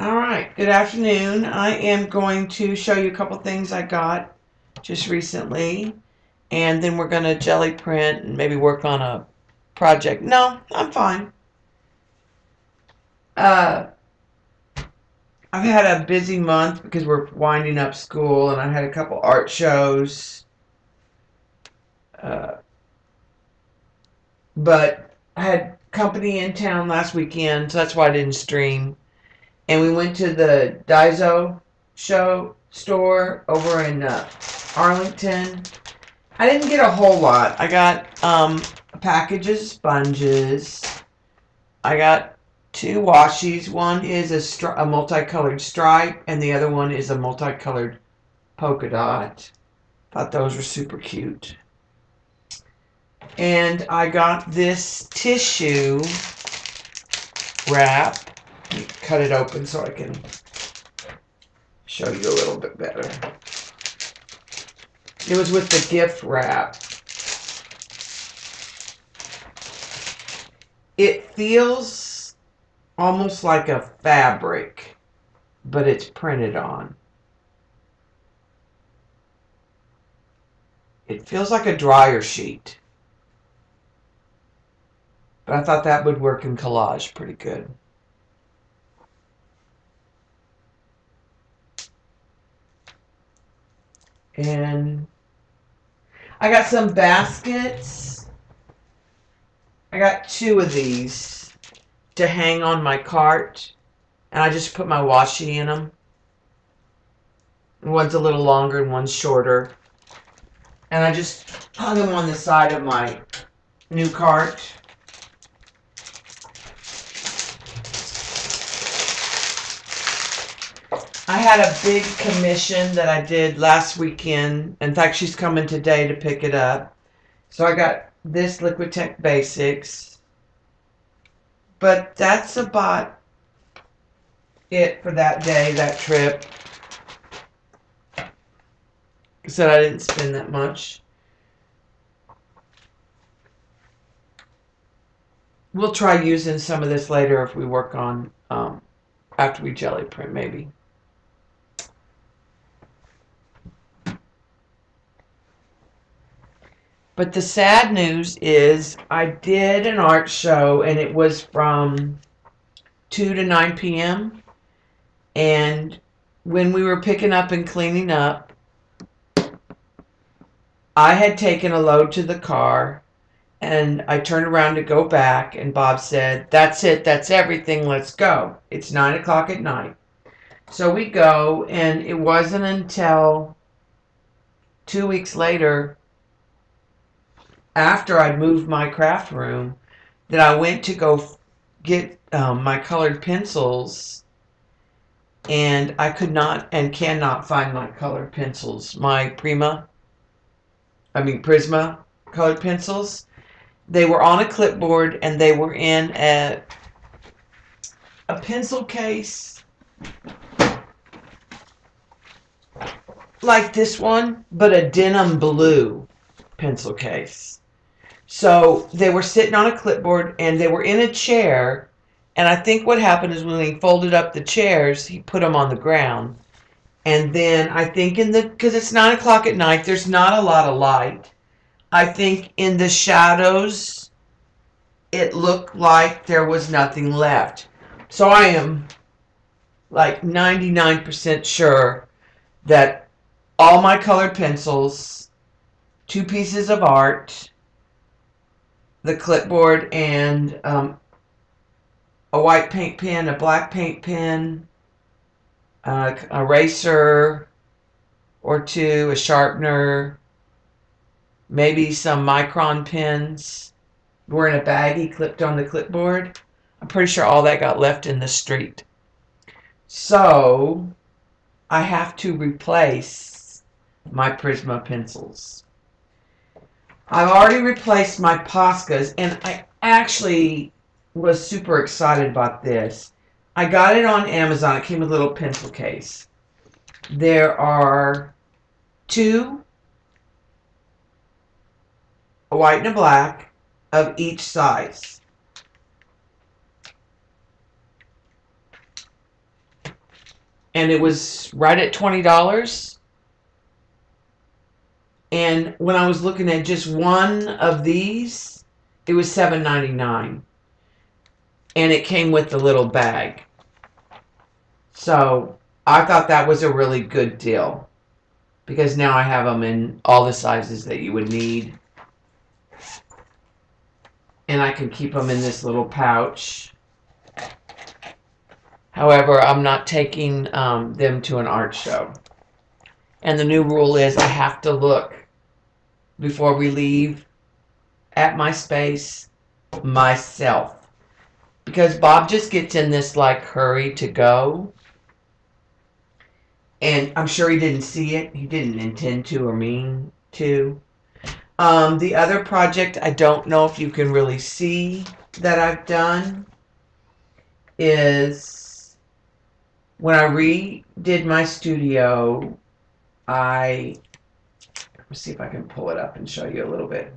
All right, good afternoon. I am going to show you a couple things I got just recently, and then we're going to jelly print and maybe work on a project. No, I'm fine. Uh, I've had a busy month because we're winding up school, and I had a couple art shows. Uh, but I had company in town last weekend, so that's why I didn't stream. And we went to the Daiso show store over in Arlington. I didn't get a whole lot. I got a package of sponges. I got two washies. One is a multicolored stripe, and the other one is a multicolored polka dot. Thought those were super cute. And I got this tissue wrap. Let me cut it open so I can show you a little bit better. It was with the gift wrap. It feels almost like a fabric, but it's printed on. It feels like a dryer sheet. But I thought that would work in collage pretty good. And I got some baskets. I got two of these to hang on my cart. And I just put my washi in them. One's a little longer and one's shorter. And I just hung them on the side of my new cart. I had a big commission that I did last weekend. In fact, she's coming today to pick it up. So I got this Liquitex Basics. But that's about it for that day, that trip. I said I didn't spend that much. We'll try using some of this later if we work on, after we jelly print maybe. But the sad news is I did an art show, and it was from 2 to 9 p.m. And when we were picking up and cleaning up, I had taken a load to the car, and I turned around to go back, and Bob said, "That's it, that's everything, let's go. It's 9 o'clock at night." So we go, and it wasn't until 2 weeks later, after I'd moved my craft room, that I went to go get my colored pencils, and I could not and cannot find my colored pencils. My Prisma colored pencils. They were on a clipboard, and they were in a pencil case like this one, but a denim blue pencil case. So they were sitting on a clipboard, and they were in a chair. And I think what happened is when he folded up the chairs, he put them on the ground. And then I think because it's 9 o'clock at night, there's not a lot of light. I think in the shadows, it looked like there was nothing left. So I am like 99% sure that all my colored pencils, two pieces of art, the clipboard, and a white paint pen, a black paint pen, a eraser or two, a sharpener, maybe some micron pens were in a baggie clipped on the clipboard. I'm pretty sure all that got left in the street. So I have to replace my Prisma pencils. I've already replaced my Poscas, and I actually was super excited about this. I got it on Amazon. It came with a little pencil case. There are two, a white and a black, of each size. and it was right at $20. And when I was looking at just one of these, it was $7.99, and it came with the little bag. So I thought that was a really good deal, because now I have them in all the sizes that you would need. And I can keep them in this little pouch. However, I'm not taking them to an art show. And the new rule is I have to look before we leave at my space myself. Because Bob just gets in this like hurry to go. And I'm sure he didn't see it. He didn't intend to or mean to. The other project, I don't know if you can really see that I've done, is when I redid my studio, let's see if I can pull it up and show you a little bit.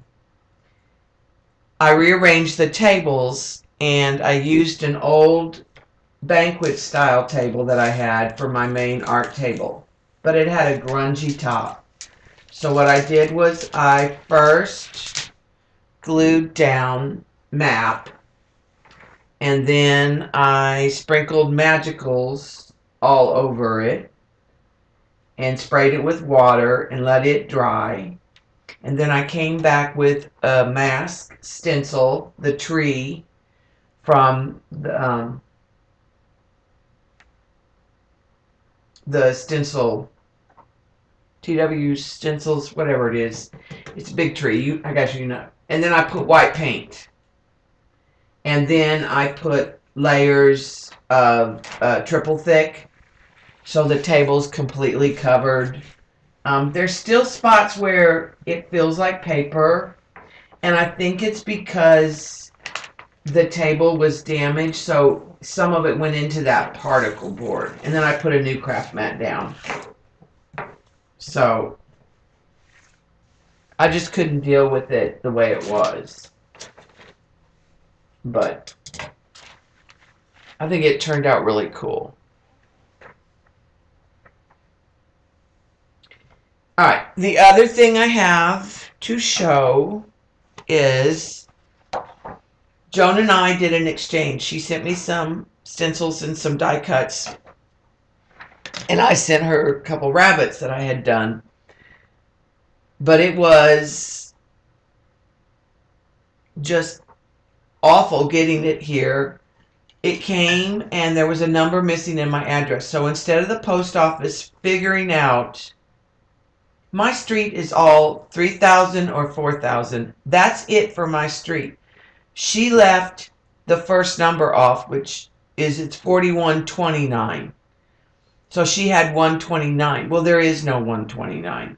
I rearranged the tables, and I used an old banquet style table that I had for my main art table, but it had a grungy top. So what I did was I first glued down map, and then I sprinkled magicals all over it and sprayed it with water and let it dry. And then I came back with a mask stencil, the tree from the stencil, TW Stencils, whatever it is. It's a big tree. I guess you know. And then I put white paint. And then I put layers of triple thick, so the table's completely covered. There's still spots where it feels like paper, and I think it's because the table was damaged, so some of it went into that particle board. And then I put a new craft mat down. So I just couldn't deal with it the way it was. But I think it turned out really cool. Alright, the other thing I have to show is Joan and I did an exchange. She sent me some stencils and some die cuts, and I sent her a couple rabbits that I had done. But it was just awful getting it here. It came and there was a number missing in my address. So instead of the post office figuring out, my street is all 3,000 or 4,000. That's it for my street. She left the first number off, which is, it's 4129. So she had 129. Well, there is no 129.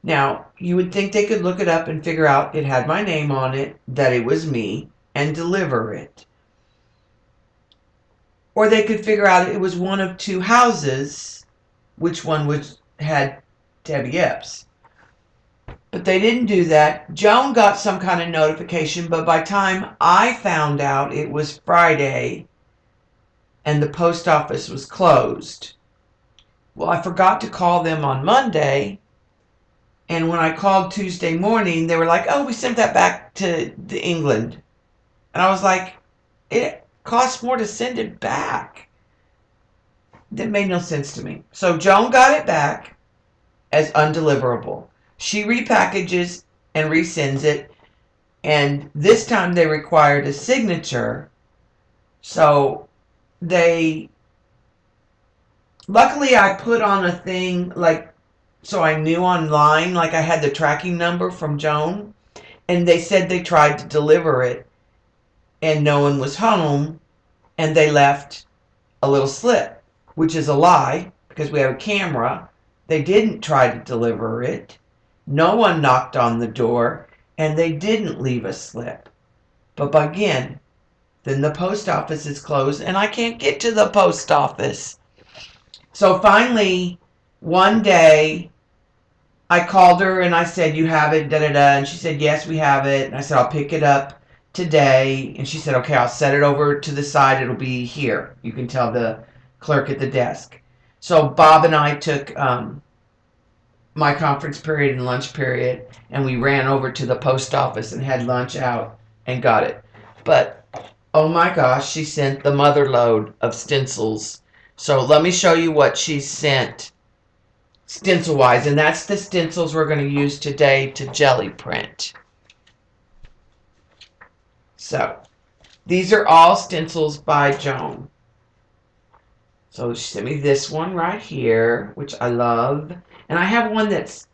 Now, you would think they could look it up and figure out it had my name on it, that it was me, and deliver it. Or they could figure out it was one of two houses, which one had Debbie Epps. But they didn't do that. Joan got some kind of notification, but by the time I found out, it was Friday and the post office was closed. Well, I forgot to call them on Monday, and when I called Tuesday morning, they were like, oh, we sent that back to England. And I was like, it costs more to send it back. That made no sense to me. So Joan got it back as undeliverable. She repackages and resends it, and this time they required a signature. So luckily I put on a thing, like, so I knew online, like I had the tracking number from Joan, and they said they tried to deliver it and no one was home, and they left a little slip, which is a lie because we have a camera. They didn't try to deliver it. No one knocked on the door, and they didn't leave a slip. But again, then the post office is closed, and I can't get to the post office. So finally, one day, I called her and I said, you have it, da-da-da. And she said, yes, we have it. And I said, I'll pick it up today. And she said, okay, I'll set it over to the side. It'll be here. You can tell the clerk at the desk. So Bob and I took my conference period and lunch period, and we ran over to the post office and had lunch out and got it. But oh my gosh, she sent the mother load of stencils. So let me show you what she sent stencil wise, and that's the stencils we're going to use today to jelly print. So these are all stencils by Joan. So she sent me this one right here, which I love. And I have one that's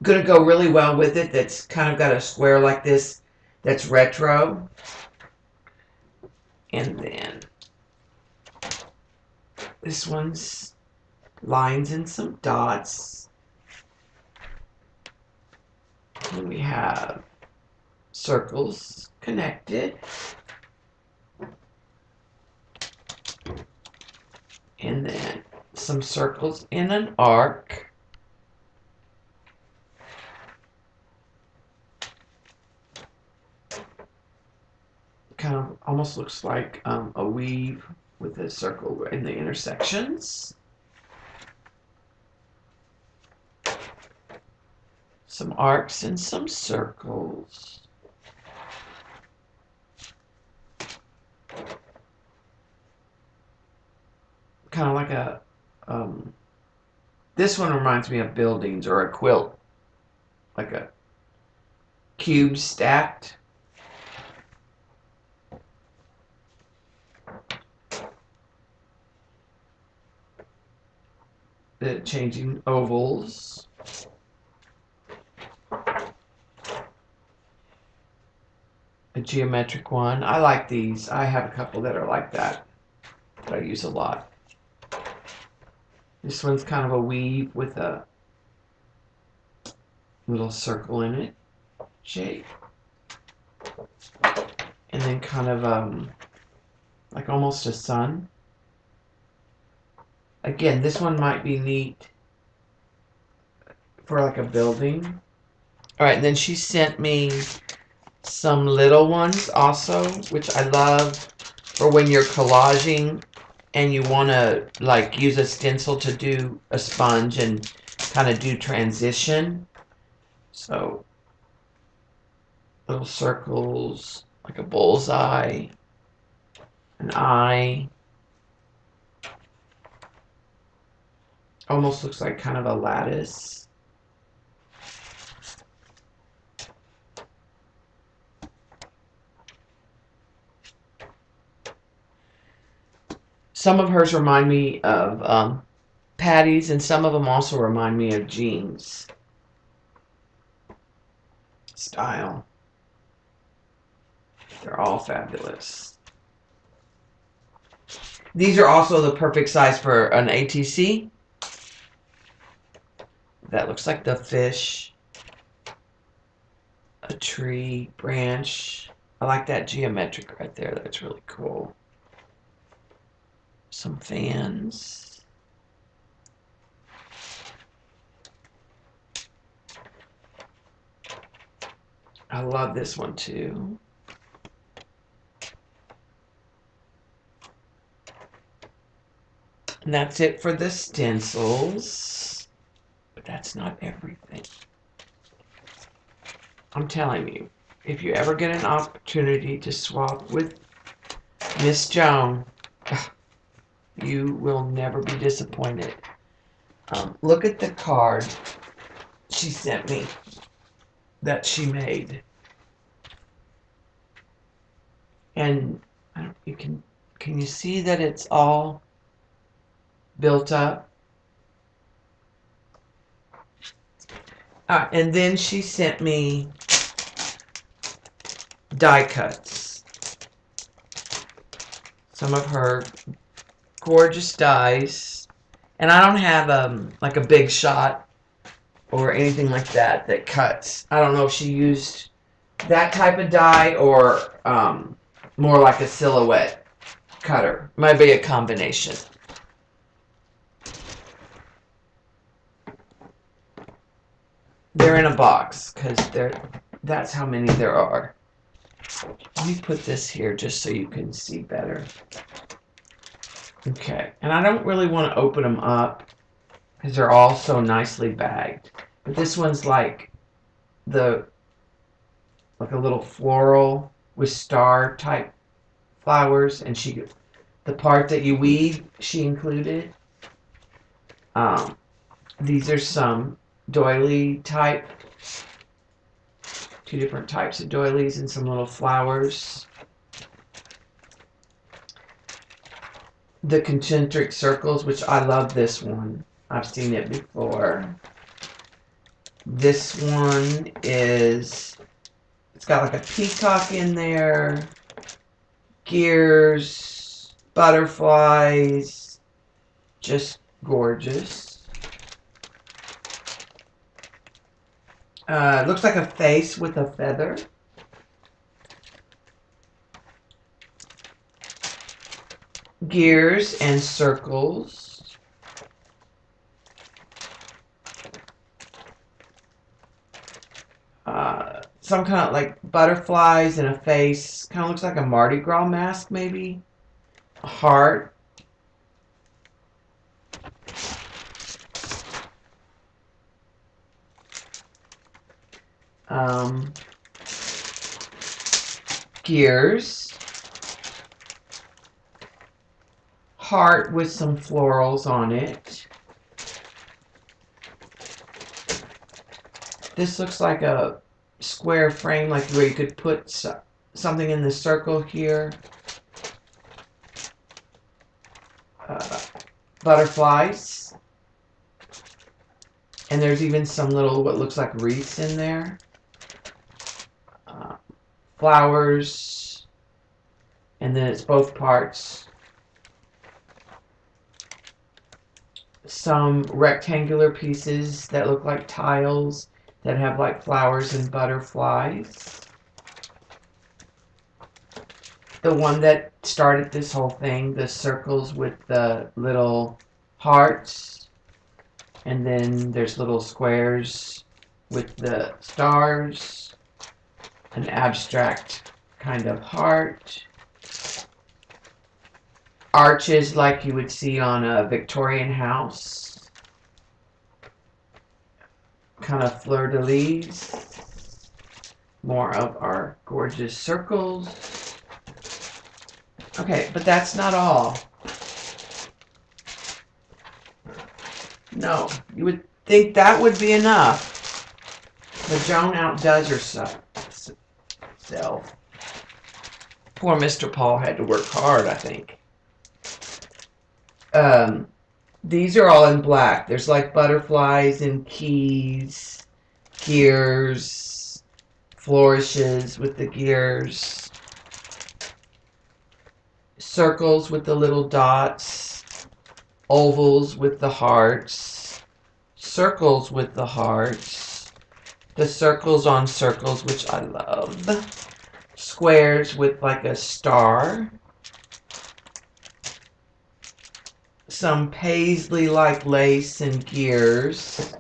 going to go really well with it, that's kind of got a square like this, that's retro. And then this one's lines and some dots. And we have circles connected. And then some circles in an arc. Kind of almost looks like a weave with a circle in the intersections. Some arcs and some circles. Kind of like a, this one reminds me of buildings or a quilt, like a cube stacked. The changing ovals. A geometric one. I like these. I have a couple that are like that I use a lot. This one's kind of a weave with a little circle in it, shape. And then kind of like almost a sun. Again, this one might be neat for like a building. All right, and then she sent me some little ones also, which I love for when you're collaging and you want to like use a stencil to do a sponge and kind of do transition. So little circles, like a bullseye, an eye. Almost looks like kind of a lattice. Some of hers remind me of Patty's, and some of them also remind me of Jean's style. They're all fabulous. These are also the perfect size for an ATC. That looks like the fish, a tree, branch. I like that geometric right there. That's really cool. Some fans. I love this one too. And that's it for the stencils. But that's not everything. I'm telling you, if you ever get an opportunity to swap with Miss Joan, you will never be disappointed. Look at the card she sent me that she made. And you can you see that it's all built up? And then she sent me die cuts. Some of her gorgeous dies. And I don't have like a big shot or anything like that that cuts. I don't know if she used that type of die or more like a silhouette cutter. Might be a combination. They're in a box because that's how many there are. Let me put this here just so you can see better. Okay, and I don't really want to open them up because they're all so nicely bagged. But this one's like a little floral with star type flowers, and the part that you weave she included. Um, these are some doily type, two different types of doilies and some little flowers. The concentric circles, which I love this one. I've seen it before. This one it's got like a peacock in there, gears, butterflies, just gorgeous. It looks like a face with a feather. Gears and circles. Some kind of like butterflies and a face. Kind of looks like a Mardi Gras mask, maybe. A heart. Gears. Heart with some florals on it. This looks like a square frame, like where you could put something in the circle here. Butterflies. And there's even some little, what looks like wreaths in there. Flowers. And then it's both parts. Some rectangular pieces that look like tiles that have like flowers and butterflies. The one that started this whole thing, the circles with the little hearts, and then there's little squares with the stars, an abstract kind of heart, arches like you would see on a Victorian house, kind of fleur-de-lis, more of our gorgeous circles. Okay, but that's not all. No, you would think that would be enough, but Joan outdoes herself. Poor Mr. Paul had to work hard, I think. These are all in black. There's like butterflies and keys, gears, flourishes with the gears, circles with the little dots, ovals with the hearts, circles with the hearts, the circles on circles, which I love, squares with like a star, some paisley-like lace and gears,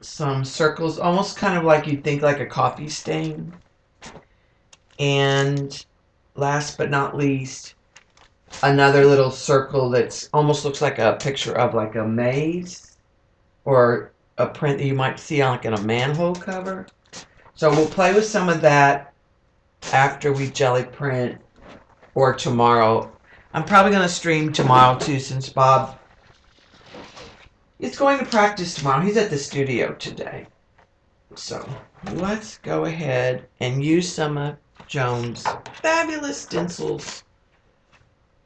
some circles, almost kind of like you'd think like a coffee stain, and last but not least, another little circle that's almost looks like a picture of like a maze or a print that you might see on like in a manhole cover. So we'll play with some of that after we jelly print, or tomorrow. I'm probably going to stream tomorrow too, since Bob is going to practice tomorrow. He's at the studio today. So let's go ahead and use some of Joan's fabulous stencils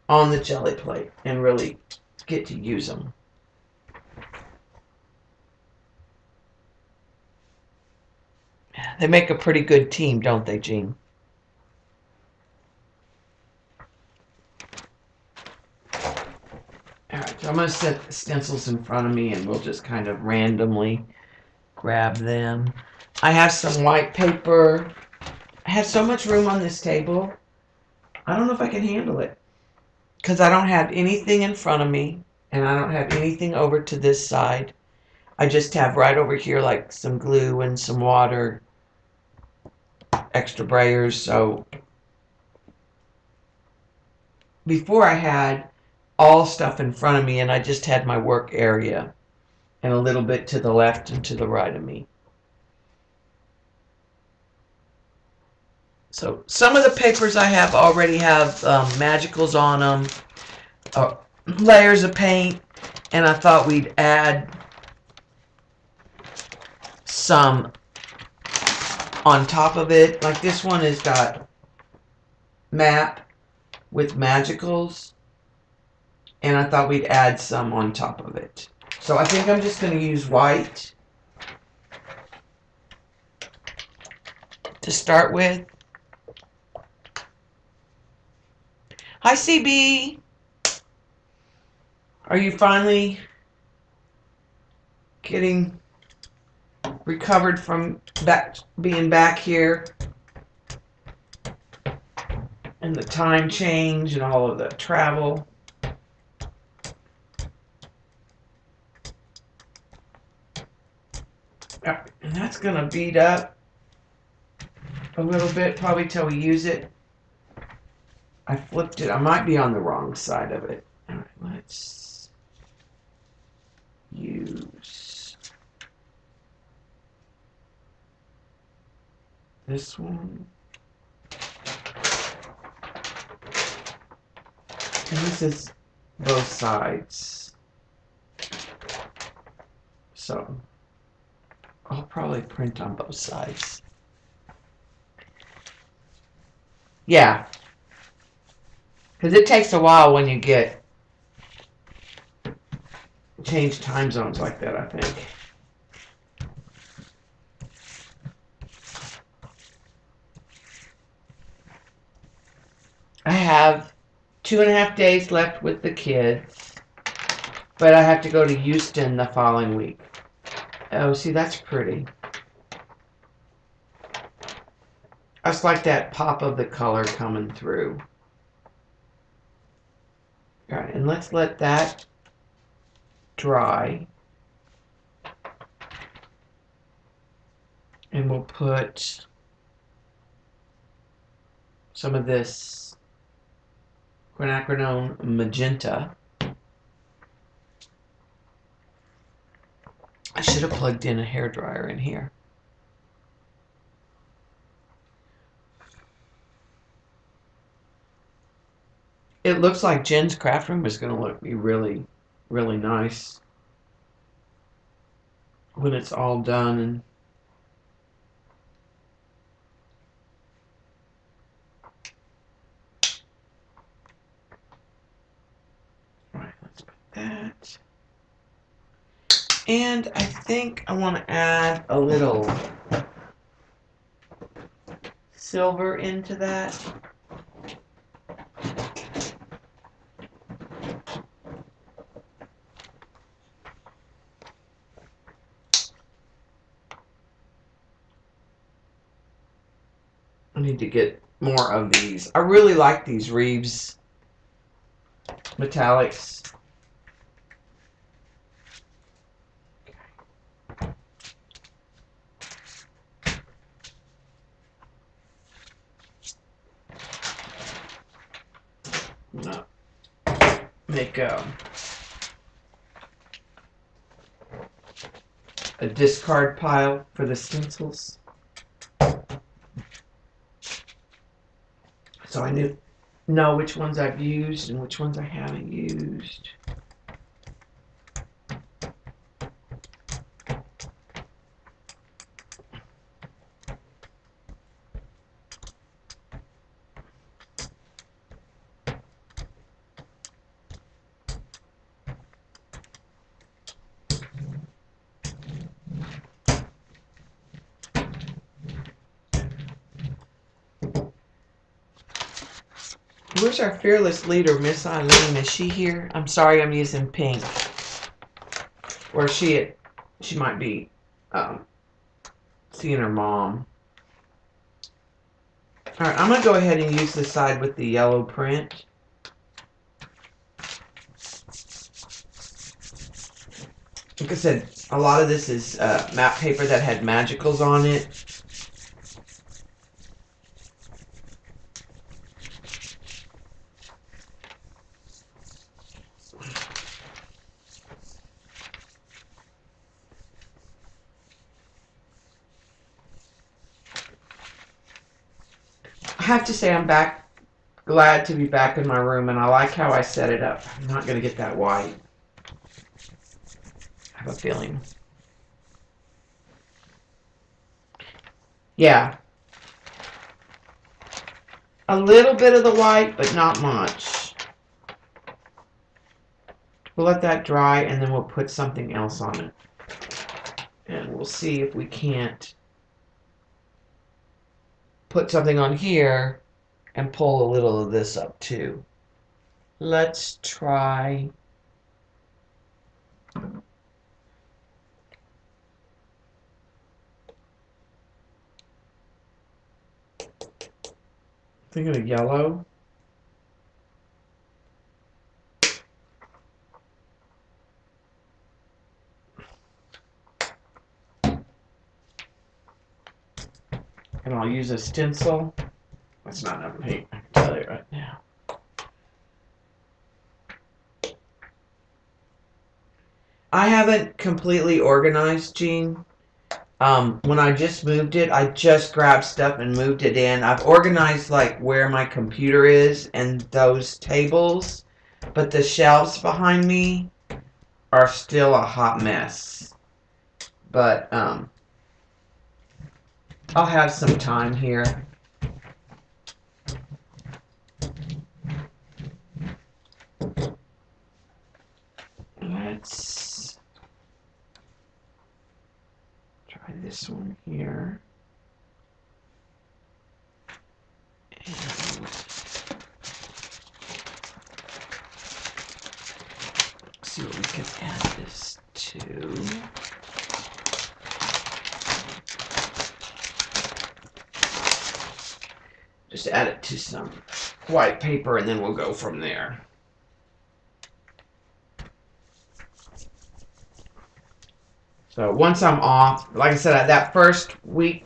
on the jelly plate and really get to use them. They make a pretty good team, don't they, Jean? Alright, so I'm going to set the stencils in front of me and we'll just kind of randomly grab them. I have some white paper. I have so much room on this table. I don't know if I can handle it, because I don't have anything in front of me and I don't have anything over to this side. I just have right over here like some glue and some water, extra brayers, so before I had all stuff in front of me and I just had my work area and a little bit to the left and to the right of me. So some of the papers I have already have magicals on them, layers of paint, and I thought we'd add some on top of it. Like this one has got map with magicals, and I thought we'd add some on top of it. So I think I'm just going to use white to start with. Hi, CB. Are you finally getting recovered from being back here and the time change and all of the travel? And that's going to beat up a little bit, probably till we use it. I flipped it. I might be on the wrong side of it. All right, let's use this one. And this is both sides. So I'll probably print on both sides. Yeah. Because it takes a while when you get change time zones like that, I think. I have 2.5 days left with the kids, but I have to go to Houston the following week. Oh, see, that's pretty. I just like that pop of the color coming through. All right, and let's let that dry. And we'll put some of this quinacridone magenta. I should have plugged in a hairdryer in here. It looks like Jen's craft room is going to be really, really nice when it's all done. And all right, let's put that. And I think I want to add a little silver into that. I need to get more of these. I really like these Reeves metallics. No. Make a discard pile for the stencils. So I know which ones I've used and which ones I haven't used. Where's our fearless leader, Miss Eileen? Is she here? I'm sorry, I'm using pink. Or she might be seeing her mom. All right, I'm gonna go ahead and use the side with the yellow print. Like I said, a lot of this is map paper that had magicals on it. have to say I'm glad to be back in my room, and I like how I set it up. I'm not going to get that white. I have a feeling. Yeah. A little bit of the white, but not much. We'll let that dry, and then we'll put something else on it. And we'll see if we can't put something on here and pull a little of this up too. Let's try. Thinking of yellow. And I'll use a stencil. That's not enough paint, I can tell you right now. I haven't completely organized, Jean. When I just moved it, I just grabbed stuff and moved it in. I've organized like where my computer is and those tables, but the shelves behind me are still a hot mess. But I'll have some time here. Let's try this one here. And see what we can add this to. Just add it to some white paper and then we'll go from there. So once I'm off, like I said, that first week,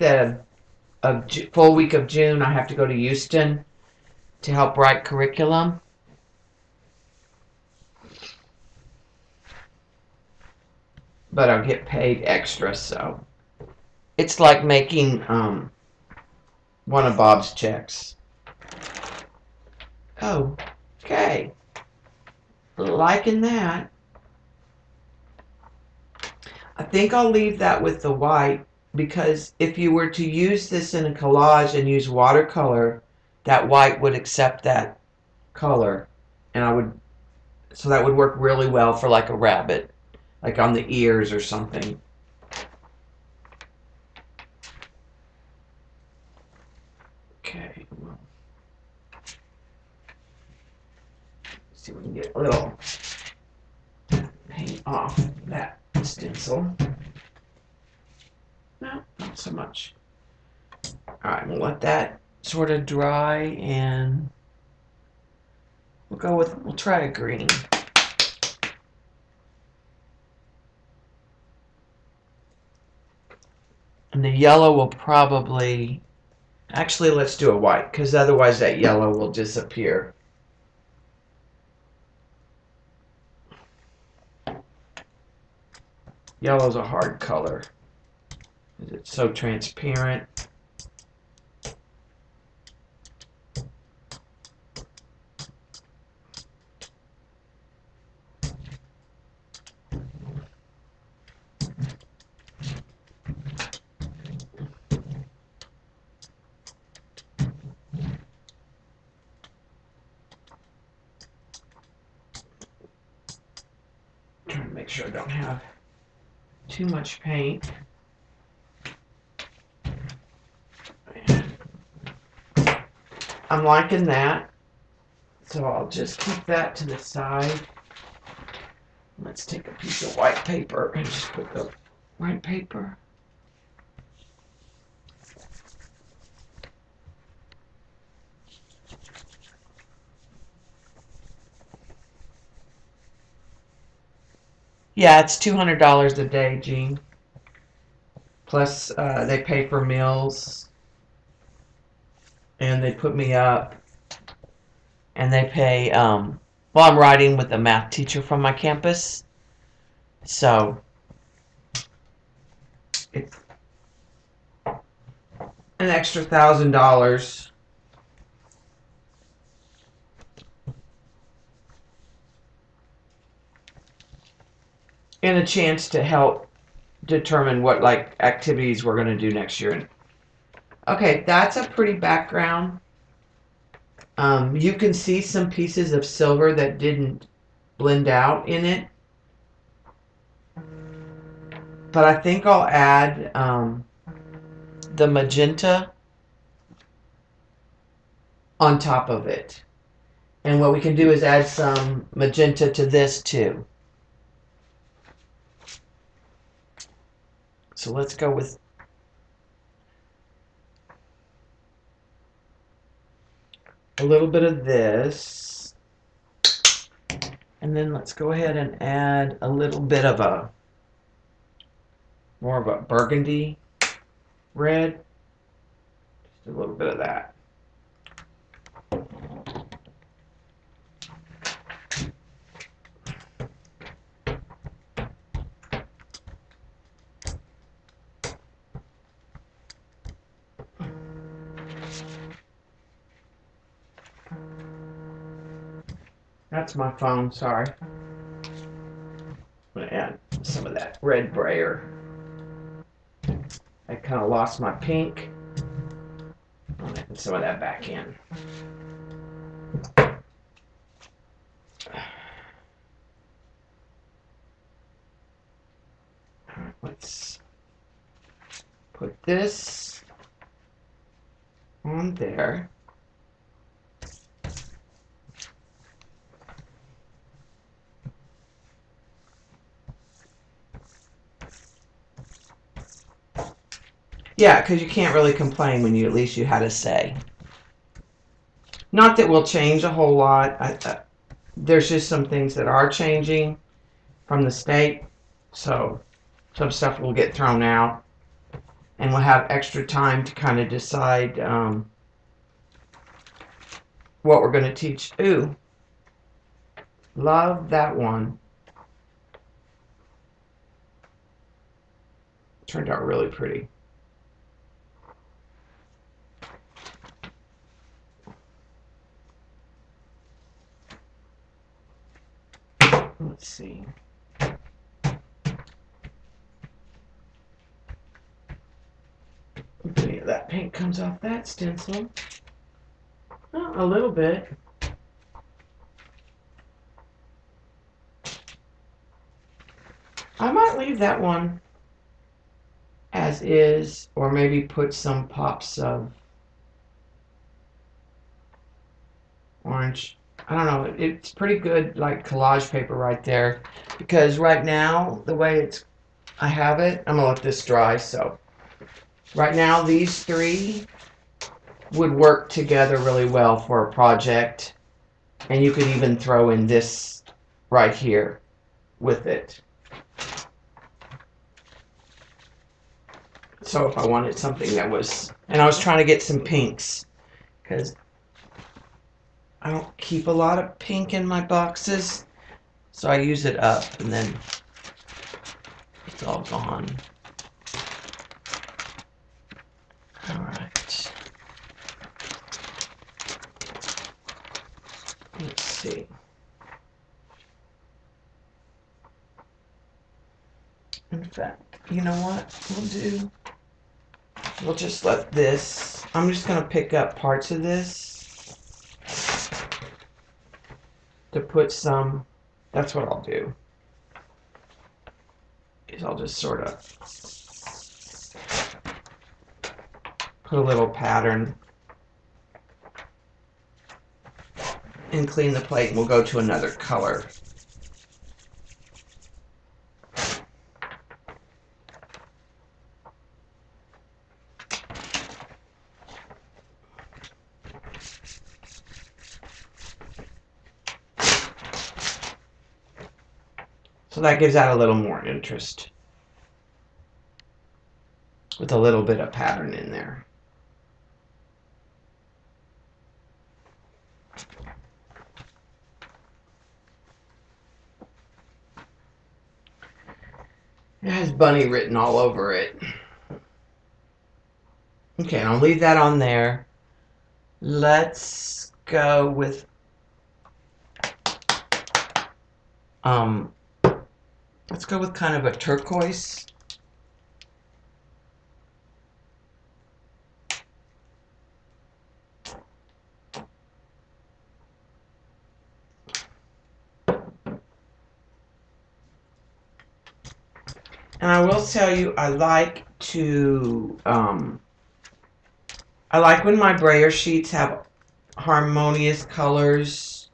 full week of June, I have to go to Houston to help write curriculum. But I'll get paid extra, so it's like making one of Bob's checks. Oh, okay. Liking that. I think I'll leave that with the white, because if you were to use this in a collage and use watercolor, that white would accept that color, and so that would work really well for like a rabbit, like on the ears or something. Okay, well, see if we can get a little paint off that stencil. No, not so much. Alright, we'll let that sort of dry, and we'll try a green. And the yellow will probably, actually let's do a white, because otherwise that yellow will disappear. Yellow's a hard color. It's so transparent. Trying to make sure I don't have too much paint. I'm liking that, so I'll just keep that to the side. Let's take a piece of white paper and just put the white paper. Yeah, it's $200 a day, Jean. Plus, they pay for meals, and they put me up, and they pay. Well, I'm riding with a math teacher from my campus, so it's an extra $1,000 and a chance to help determine what like activities we're going to do next year. Okay, that's a pretty background. You can see some pieces of silver that didn't blend out in it, but I think I'll add the magenta on top of it. And what we can do is add some magenta to this too. So let's go with a little bit of this. And then let's go ahead and add a little bit of a more of a burgundy red. Just a little bit of that. That's my phone, sorry. I'm going to add some of that red brayer. I kind of lost my pink. I'm adding some of that back in. Let's put this on there. Yeah, because you can't really complain when at least you had a say. Not that we'll change a whole lot. There's just some things that are changing from the state. So some stuff will get thrown out. And we'll have extra time to kind of decide what we're going to teach. Ooh, love that one. Turned out really pretty. Let's see. Okay, that paint comes off that stencil. Oh, a little bit. I might leave that one as is, or maybe put some pops of orange. I don't know. It's pretty good, like collage paper right there, because right now the way I have it, I'm gonna let this dry. So right now these three would work together really well for a project, and you could even throw in this right here with it. So if I wanted something that was, and I was trying to get some pinks, because I don't keep a lot of pink in my boxes, so I use it up and then it's all gone. All right. Let's see. In fact, you know what we'll do? We'll just let this, I'm just going to pick up parts of this to put some, that's what I'll do, is I'll just sort of put a little pattern and clean the plate, and we'll go to another color. So that gives that a little more interest with a little bit of pattern in there. It has bunny written all over it. Okay, I'll leave that on there. Let's go with Let's go with kind of a turquoise. And I will tell you, I like when my brayer sheets have harmonious colors.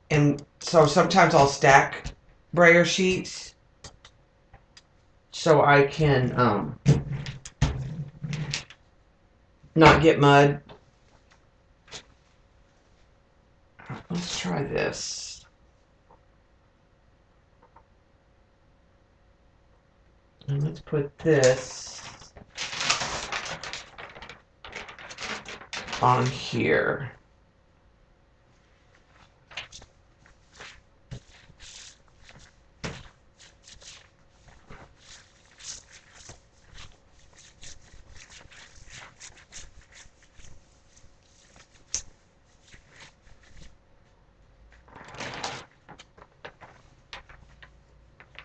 And so sometimes I'll stack brayer sheets so I can not get mud. Let's try this. And let's put this on here.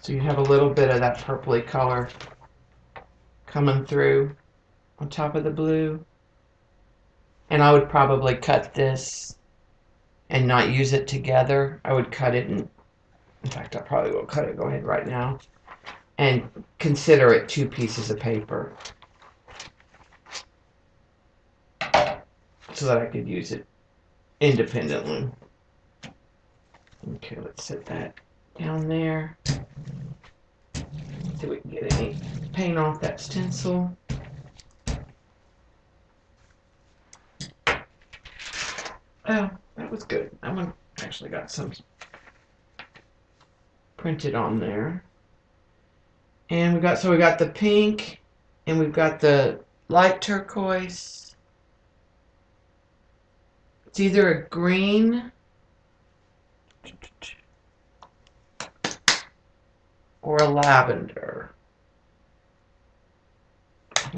So you have a little bit of that purpley color coming through on top of the blue. And I would probably cut this and not use it together. I would cut it, and in fact, I probably will cut it. Go ahead right now. And consider it 2 pieces of paper so that I could use it independently. Okay, let's set that down there. See if we can get any paint off that stencil. Oh, that was good. That one actually got some printed on there. And we got the pink, and we've got the light turquoise. It's either a green or a lavender.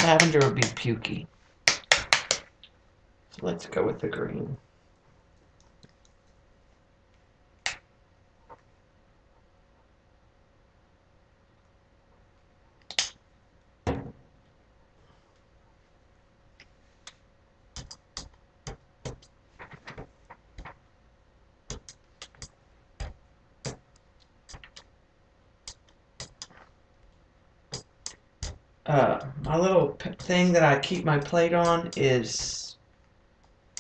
Lavender would be pukey. So let's go with the green. My little thing that I keep my plate on is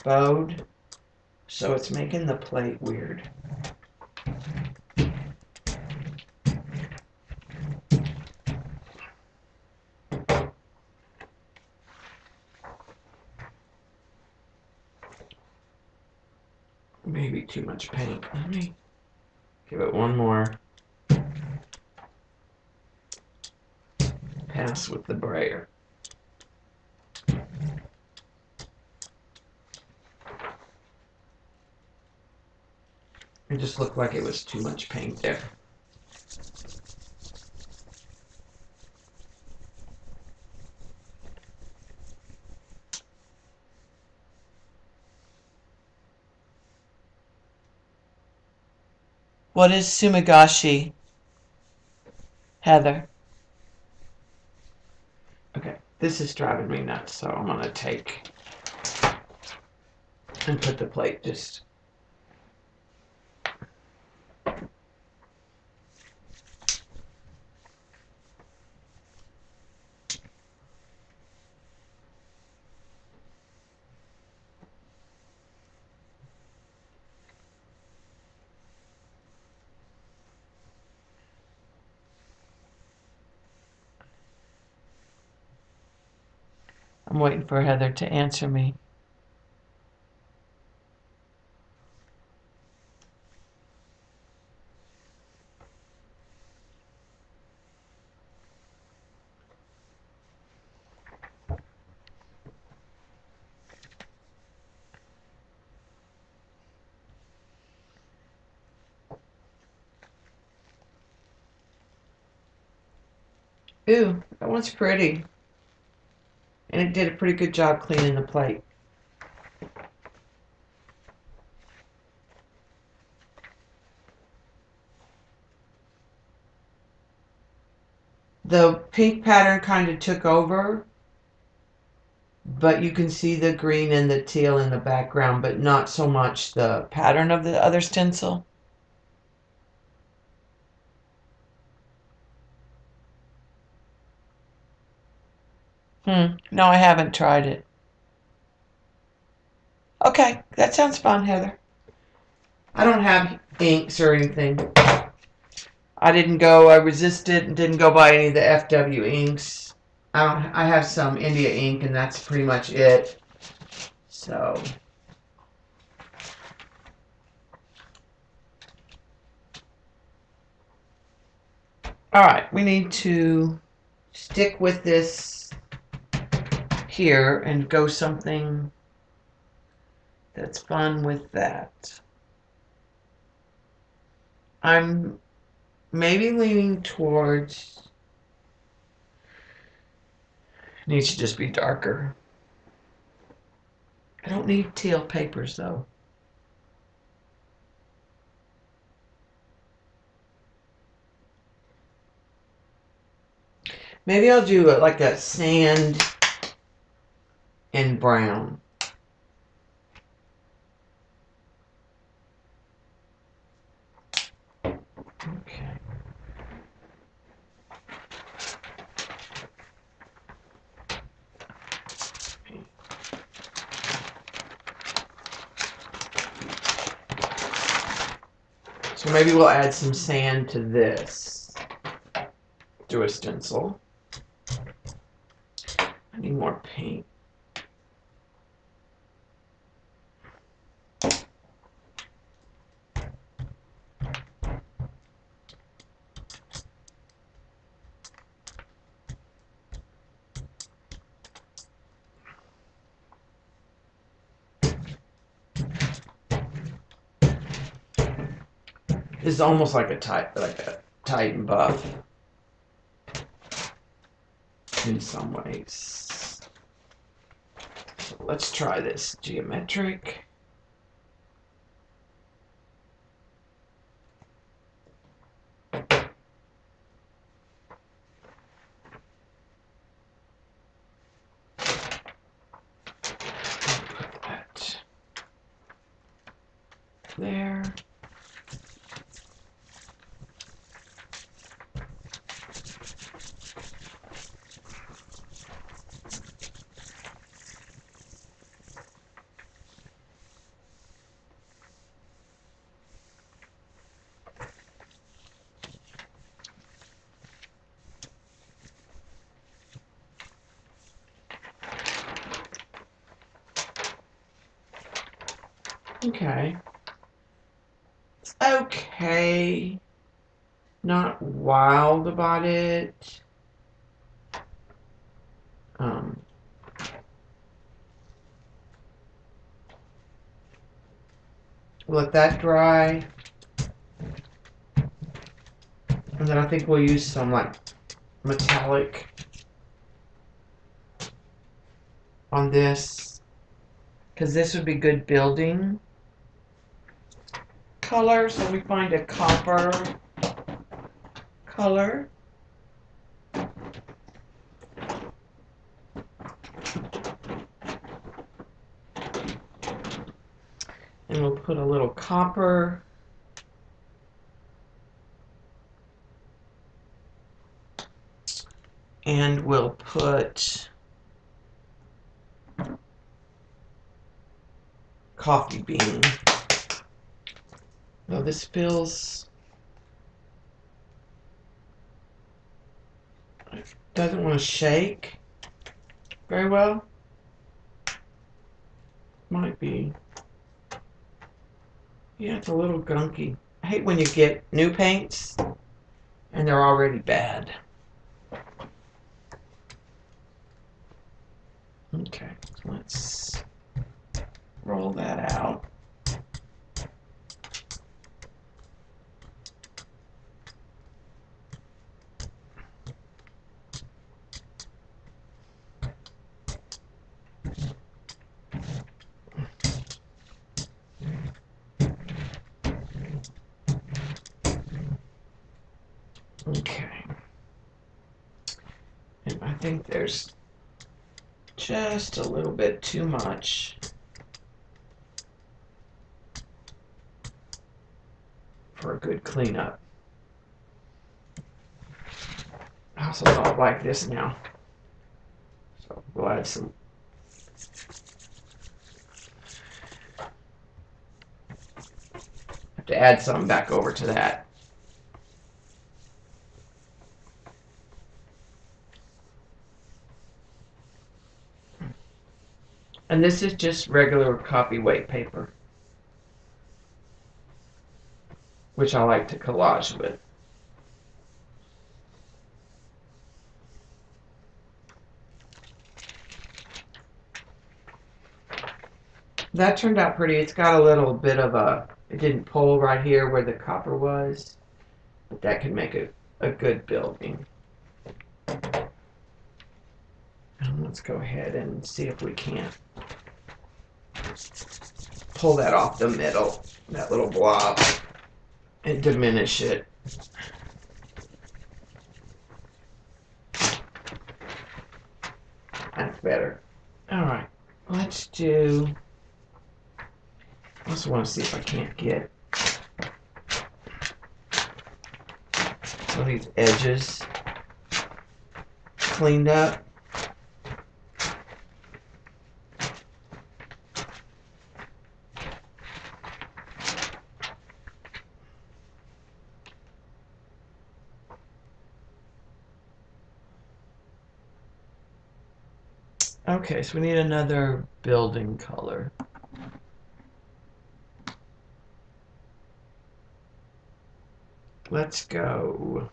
bowed, so it's making the plate weird. Maybe too much paint. Let me give it one more pass with the brayer. It just looked like it was too much paint there. What is sumagashi, Heather? Okay, this is driving me nuts, so I'm going to take and put the plate just... I'm waiting for Heather to answer me. Ooh, that one's pretty. And it did a pretty good job cleaning the plate. The pink pattern kind of took over, but you can see the green and the teal in the background, but not so much the pattern of the other stencil. No, I haven't tried it. Okay, that sounds fun, Heather. I don't have inks or anything. I resisted and didn't go buy any of the FW inks. I have some India ink and that's pretty much it. So. All right, we need to stick with this here and go something that's fun with that. I'm maybe leaning towards, it needs to just be darker. I don't need teal papers though. Maybe I'll do like a sand and brown. Okay. So maybe we'll add some sand to this. Do a stencil. I need more paint. This is almost like a Titan buff in some ways. So let's try this geometric. Put that there. Okay. It's okay. Not wild about it. Let that dry. And then I think we'll use some like metallic on this, because this would be good building color. So we find a copper color. And we'll put a little copper. And we'll put coffee bean. Now this feels, doesn't want to shake very well. Might be. Yeah, it's a little gunky. I hate when you get new paints and they're already bad. Okay, let's roll that out. Okay. think there's just a little bit too much for a good cleanup. I also don't like this now. So we'll add some. Have to add some back over to that. And this is just regular copy weight paper, which I like to collage with. That turned out pretty. It's got a little bit of a, it didn't pull right here where the copper was, but that can make a good building. And let's go ahead and see if we can't pull that off the middle, that little blob, and diminish it. That's better. All right, let's do, I also want to see if I can't get some of these edges cleaned up. Okay, so we need another building color. Let's go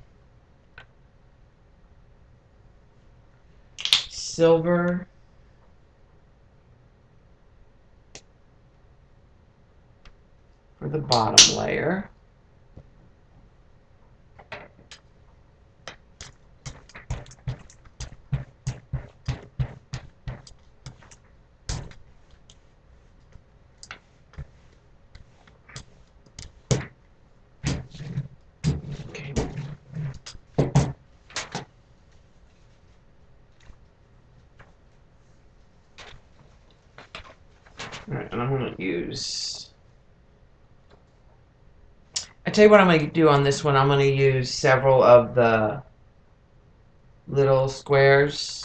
silver. For the bottom layer. Alright, and I'm going to use, I tell you what I'm going to do on this one. I'm going to use several of the little squares.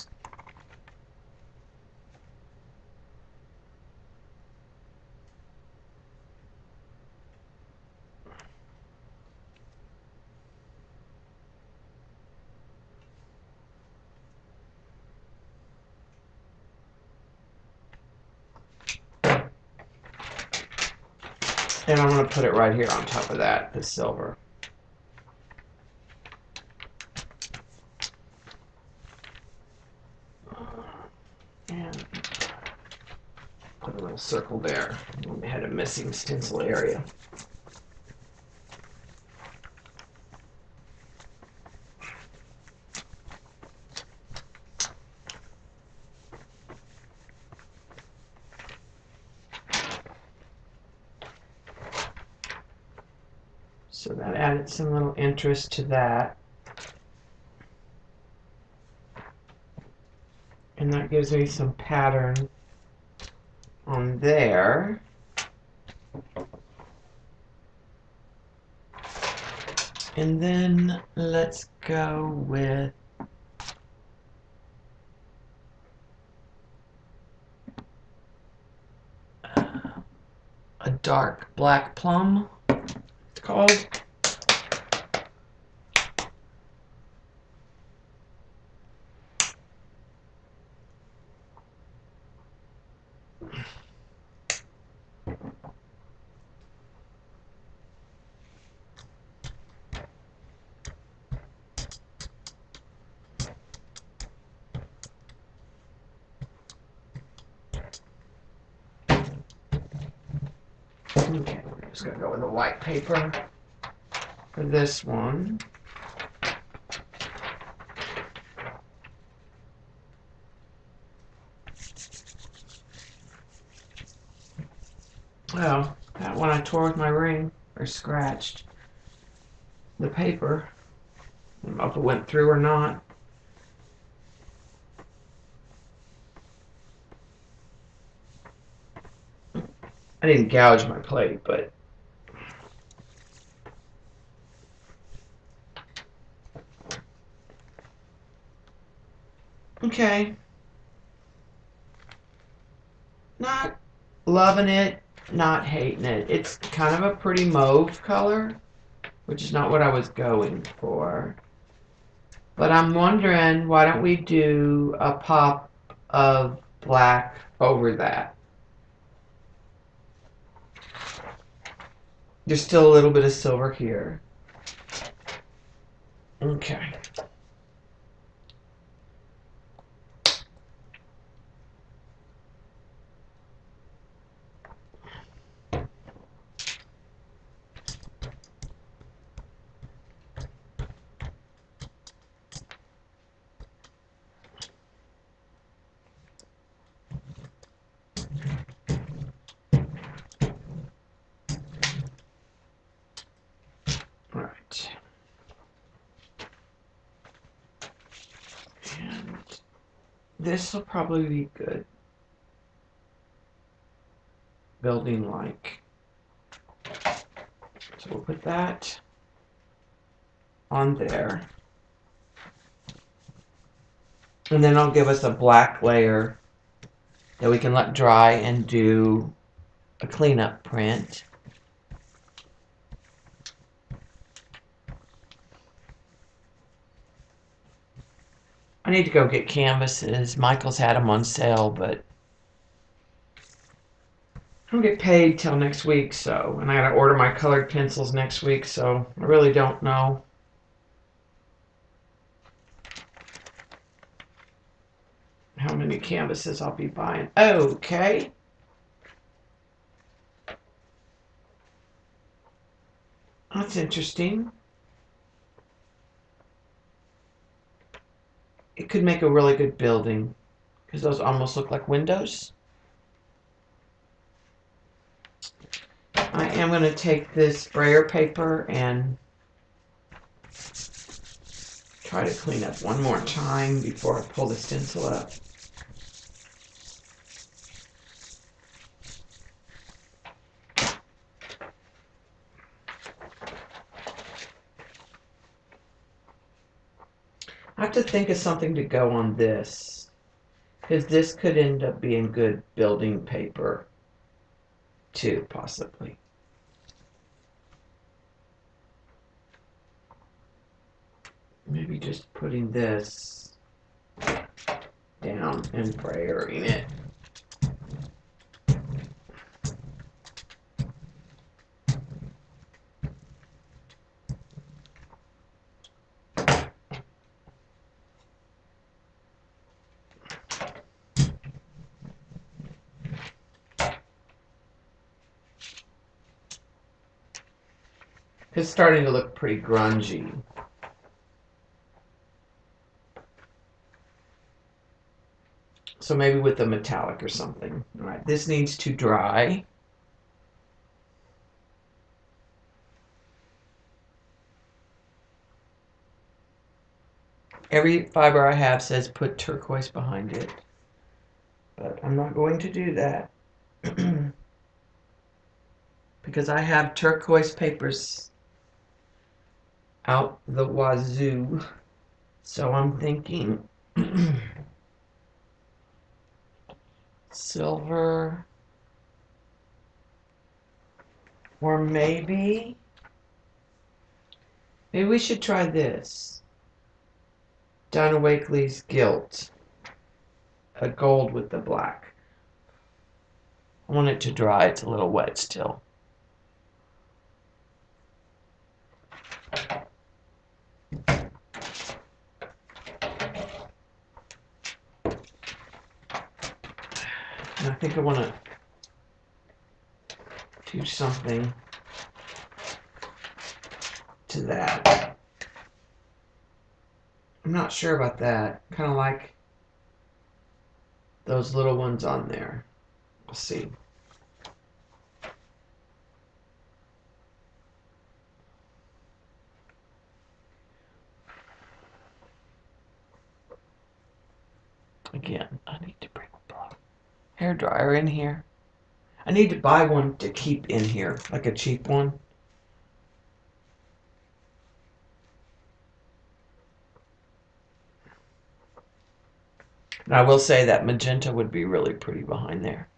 And I'm going to put it right here on top of that, the silver. And put a little circle there. We had a missing stencil area. So that added some little interest to that. And that gives me some pattern on there. And then let's go with a dark black plum, it's called. Okay, we're just going to go with the white paper for this one. Well, that one I tore with my ring, or scratched the paper. I don't know if it went through or not. I didn't gouge my plate, but okay. Not loving it, not hating it. It's kind of a pretty mauve color, which is not what I was going for. But I'm wondering, why don't we do a pop of black over that? There's still a little bit of silver here. Okay. All right. And this will probably be good. Building like. So we'll put that on there. And then I'll give us a black layer that we can let dry and do a cleanup print. I need to go get canvases. Michael's had them on sale, but I don't get paid till next week, so, and I gotta order my colored pencils next week, so I really don't know. How many canvases I'll be buying. Okay. That's interesting. It could make a really good building because those almost look like windows. I am going to take this sprayer paper and try to clean up one more time before I pull the stencil up. I have to think of something to go on this, because this could end up being good building paper too, possibly. Maybe just putting this down and spraying it. It's starting to look pretty grungy. So maybe with a metallic or something. All right, this needs to dry. Every fiber I have says put turquoise behind it, but I'm not going to do that because I have turquoise papers out the wazoo. So I'm thinking silver, or maybe we should try this. Donna Wakely's Gilt, a gold with the black. I want it to dry. It's a little wet still. And I think I want to do something to that. I'm not sure about that. Kind of like those little ones on there. We'll see. Again, I need to bring a hair dryer in here. I need to buy one to keep in here, like a cheap one. And I will say that magenta would be really pretty behind there.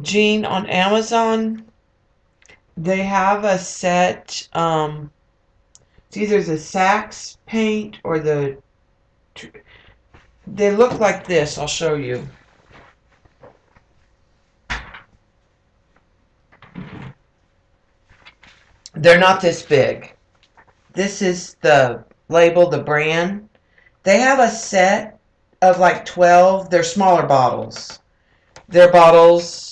Jean, on Amazon, they have a set, it's either the Sax paint or they look like this. I'll show you. They're not this big. This is the label, the brand. They have a set of like 12. They're smaller bottles. They're bottles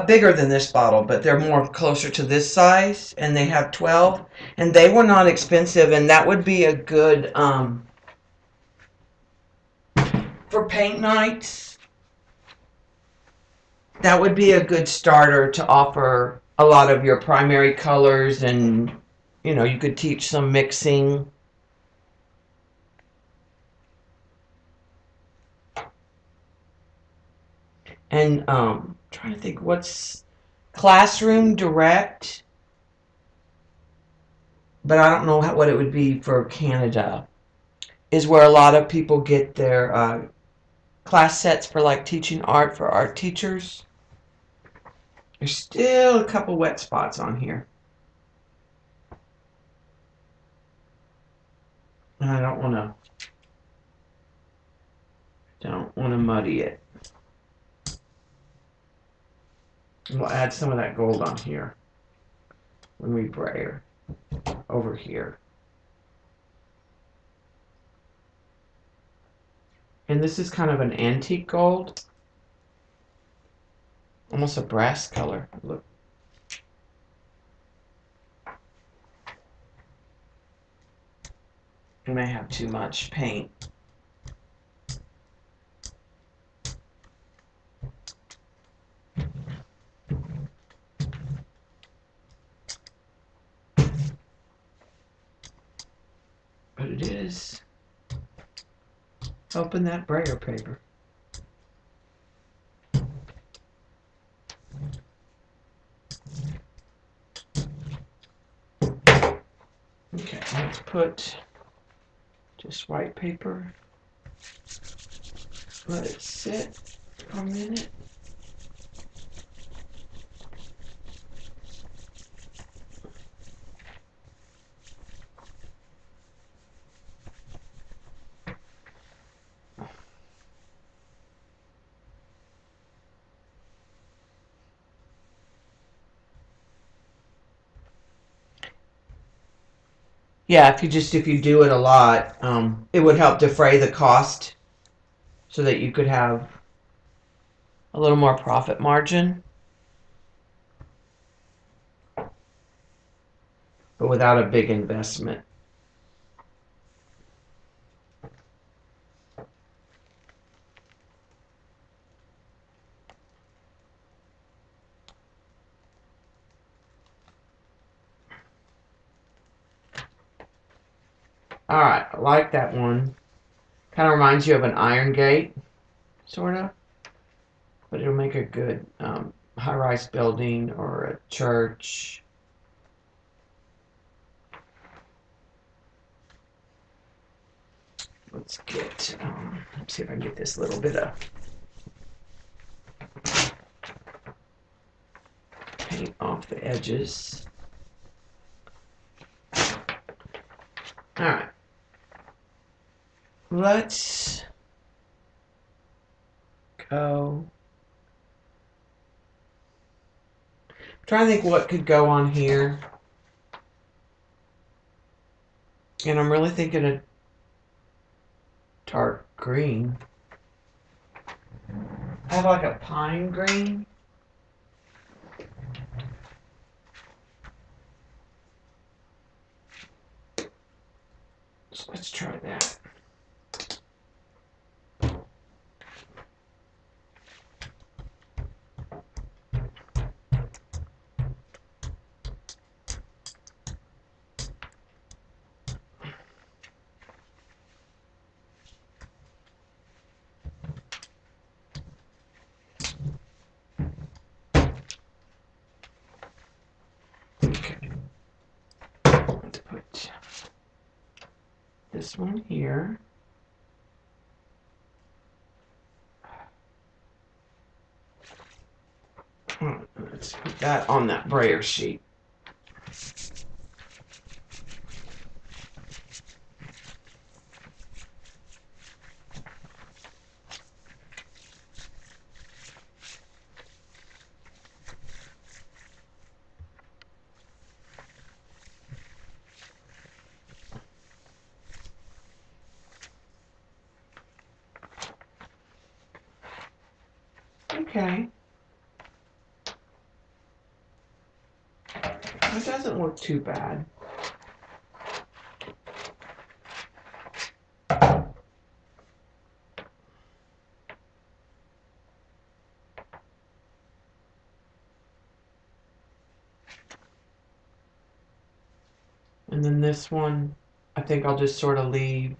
bigger than this bottle, but they're more closer to this size, and they have 12, and they were not expensive, and that would be a good, for paint nights, that would be a good starter to offer a lot of your primary colors, and, you know, you could teach some mixing. And trying to think what's Classroom Direct, but I don't know what it would be for Canada, is where a lot of people get their class sets for like teaching art for art teachers. There's still a couple wet spots on here, and I don't want to muddy it. And we'll add some of that gold on here when we brayer over here. And this is kind of an antique gold, almost a brass color. Look. I may have too much paint. But it is helping that brayer paper. Okay, let's put just white paper. Let it sit for a minute. Yeah, if you do it a lot, it would help defray the cost so that you could have a little more profit margin, but without a big investment. All right, I like that one. Kind of reminds you of an iron gate, sort of, but it'll make a good high-rise building or a church. Let's see if I can get this little bit of paint off the edges. All right. Let's go. I'm trying to think what could go on here. And I'm really thinking a dark green. I have like a pine green. So let's try that. Okay. Let's put this one here. Let's put that on that brayer sheet. Okay. It doesn't look too bad. And then this one, I think I'll just sort of leave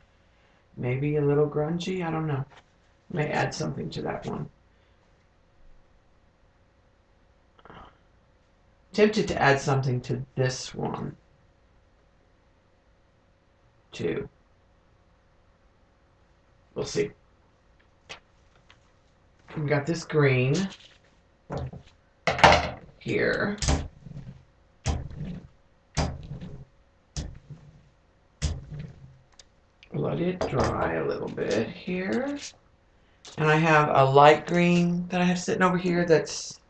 maybe a little grungy. I don't know. May add something to that one. Tempted to add something to this one too. We'll see. We got this green here. Let it dry a little bit here. And I have a light green that I have sitting over here that's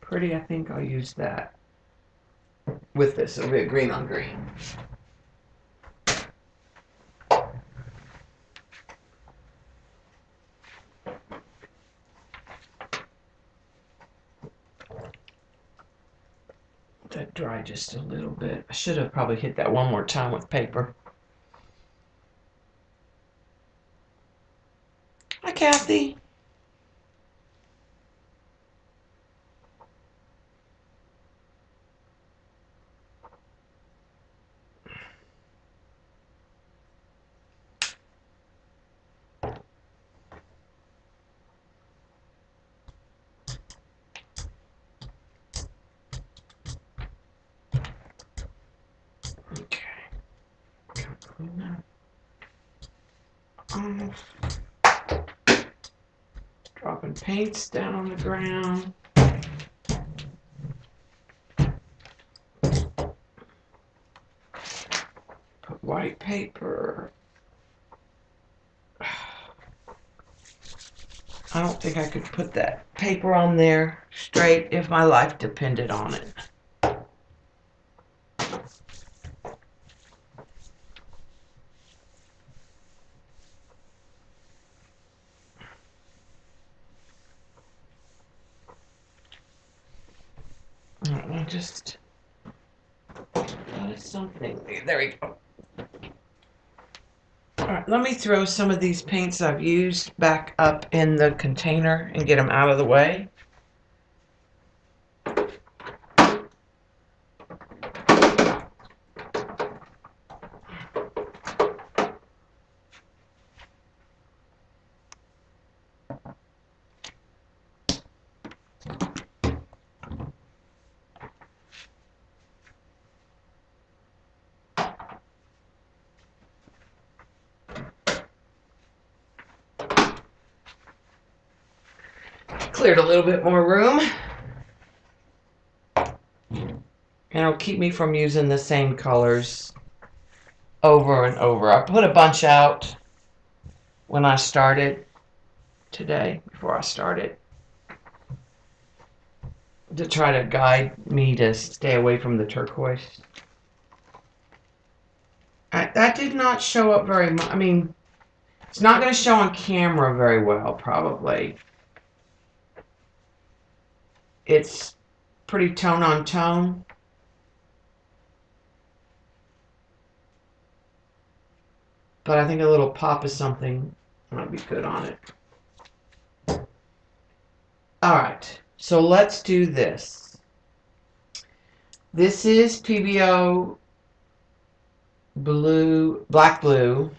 pretty. I think I'll use that with this. It'll be a green on green. Let that dry just a little bit. I should have probably hit that one more time with paper. Hi, Kathy. Okay. Clean that off. Dropping paints down on the ground. Put white paper. I don't think I could put that paper on there straight if my life depended on it. I'll just something. There we go. All right, let me throw some of these paints I've used back up in the container and get them out of the way. Cleared a little bit more room. And it'll keep me from using the same colors over and over. I put a bunch out when I started today, before I started, to try to guide me to stay away from the turquoise. All right, that did not show up very much. I mean, it's not going to show on camera very well, probably. It's pretty tone on tone. But I think a little pop of something might be good on it. Alright, so let's do this. This is PBO blue, black blue.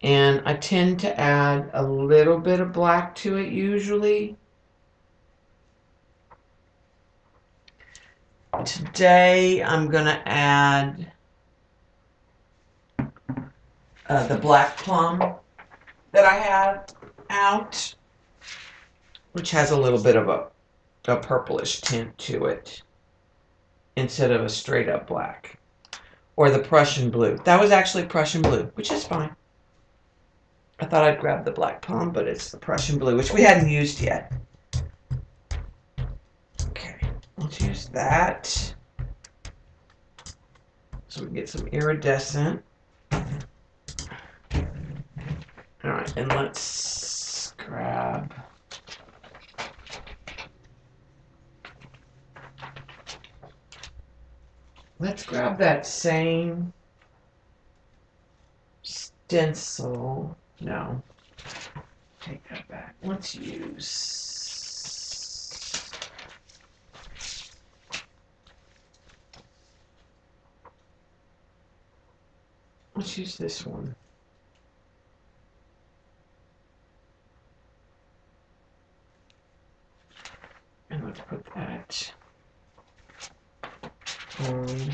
And I tend to add a little bit of black to it usually. Today I'm going to add the black plum that I have out, which has a little bit of a purplish tint to it instead of a straight up black. Or the Prussian blue. That was actually Prussian blue, which is fine. I thought I'd grab the black plum, but it's the Prussian blue, which we hadn't used yet. Okay, let's use that. So we can get some iridescent. Alright, and let's grab... Let's grab that same stencil. No, take that back. Let's use this one. And let's put that on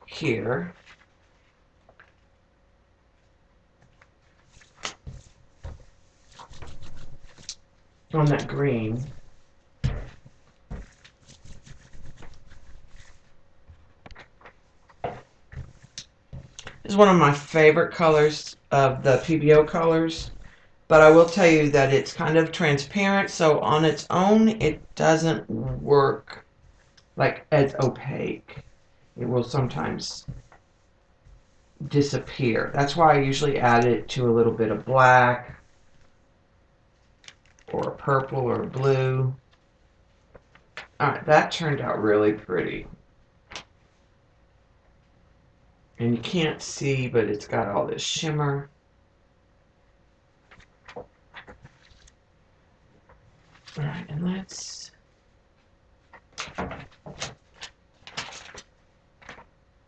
here. On that green. This is one of my favorite colors of the PBO colors, but I will tell you that it's kind of transparent, so on its own it doesn't work like as opaque. It will sometimes disappear. That's why I usually add it to a little bit of black or a purple or a blue. Alright, that turned out really pretty. And you can't see, but it's got all this shimmer. Alright, and let's...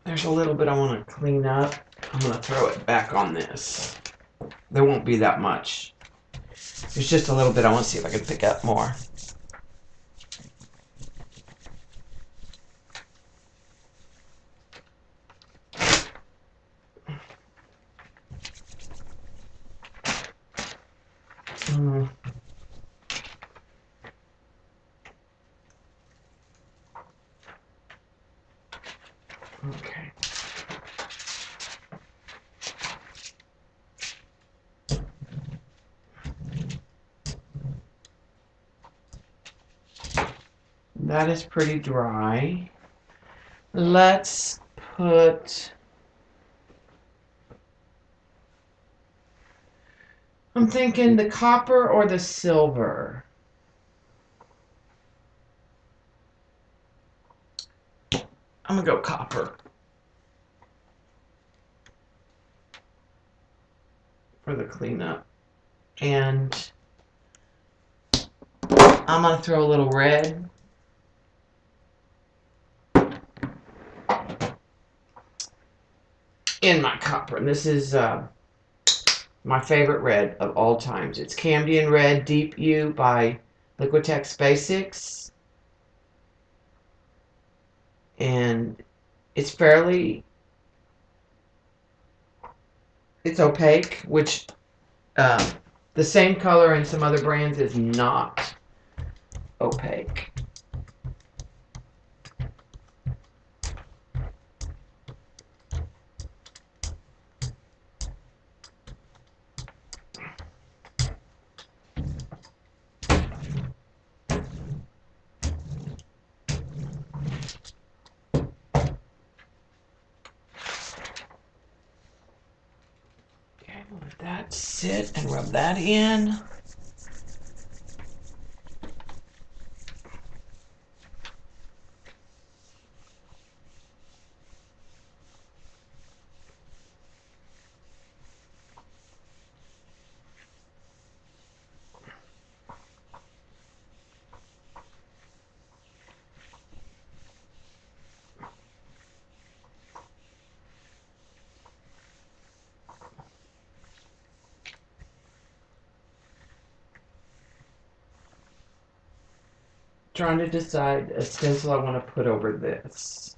There's a little bit I want to clean up. I'm going to throw it back on this. There won't be that much. There's just a little bit I want to see if I can pick up more. Okay. That is pretty dry. Let's put... I'm thinking the copper or the silver. I'm gonna go copper for the cleanup. And I'm gonna throw a little red. In my copper. And this is my favorite red of all times. It's Cambion Red Deep U by Liquitex Basics. And it's it's opaque, which the same color in some other brands is not opaque. that sit and rub that in. Trying to decide a stencil I want to put over this.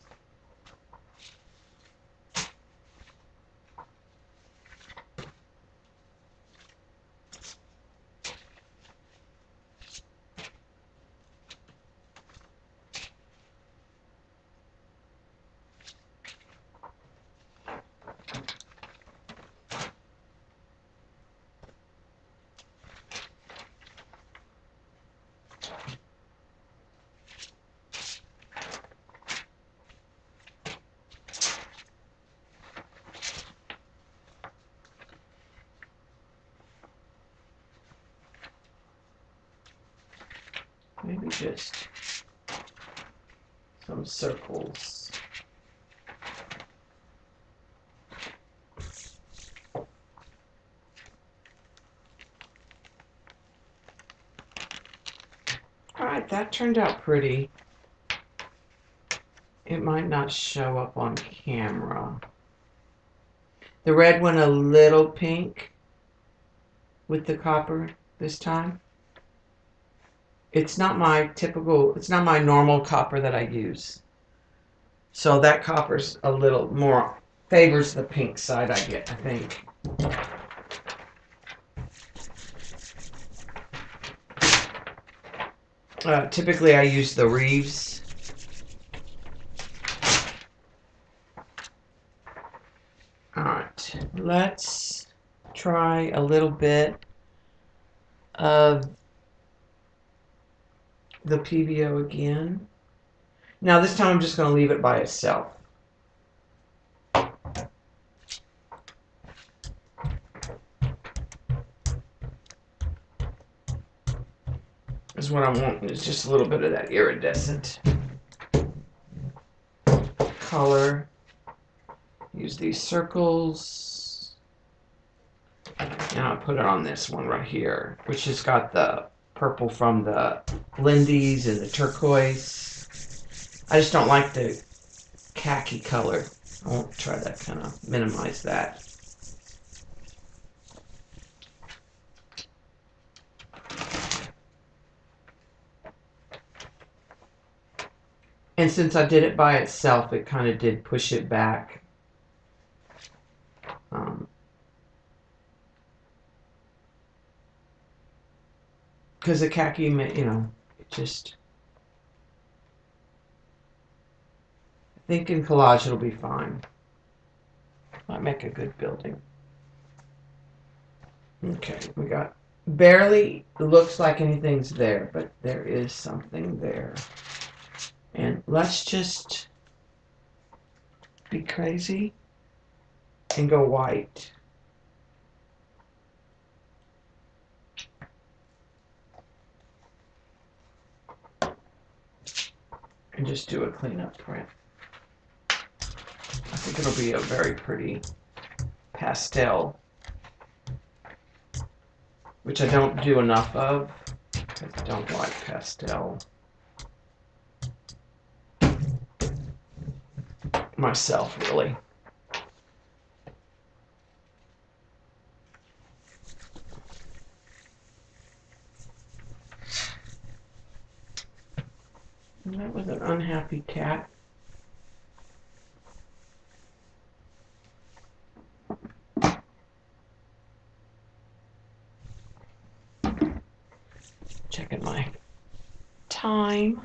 Maybe just some circles. Alright, that turned out pretty. It might not show up on camera. The red went a little pink with the copper this time. It's not my typical, it's not my normal copper that I use. So that copper's a little more, favors the pink side I get, I think. Typically I use the Reeves. Alright, let's try a little bit of the PVO again. Now this time I'm just going to leave it by itself. Is what I want, is just a little bit of that iridescent color. Use these circles. And I'll put it on this one right here, which has got the purple from the Lindy's and the turquoise. I just don't like the khaki color. I won't try to kind of minimize that. And since I did it by itself, it kind of did push it back. Because the khaki, you know, it just... I think in collage it'll be fine. Might make a good building. Okay, we got... Barely looks like anything's there, but there is something there. And let's just be crazy and go white. And just do a cleanup print. I think it'll be a very pretty pastel, which I don't do enough of because I don't like pastel myself, really. And that was an unhappy cat. Checking my time.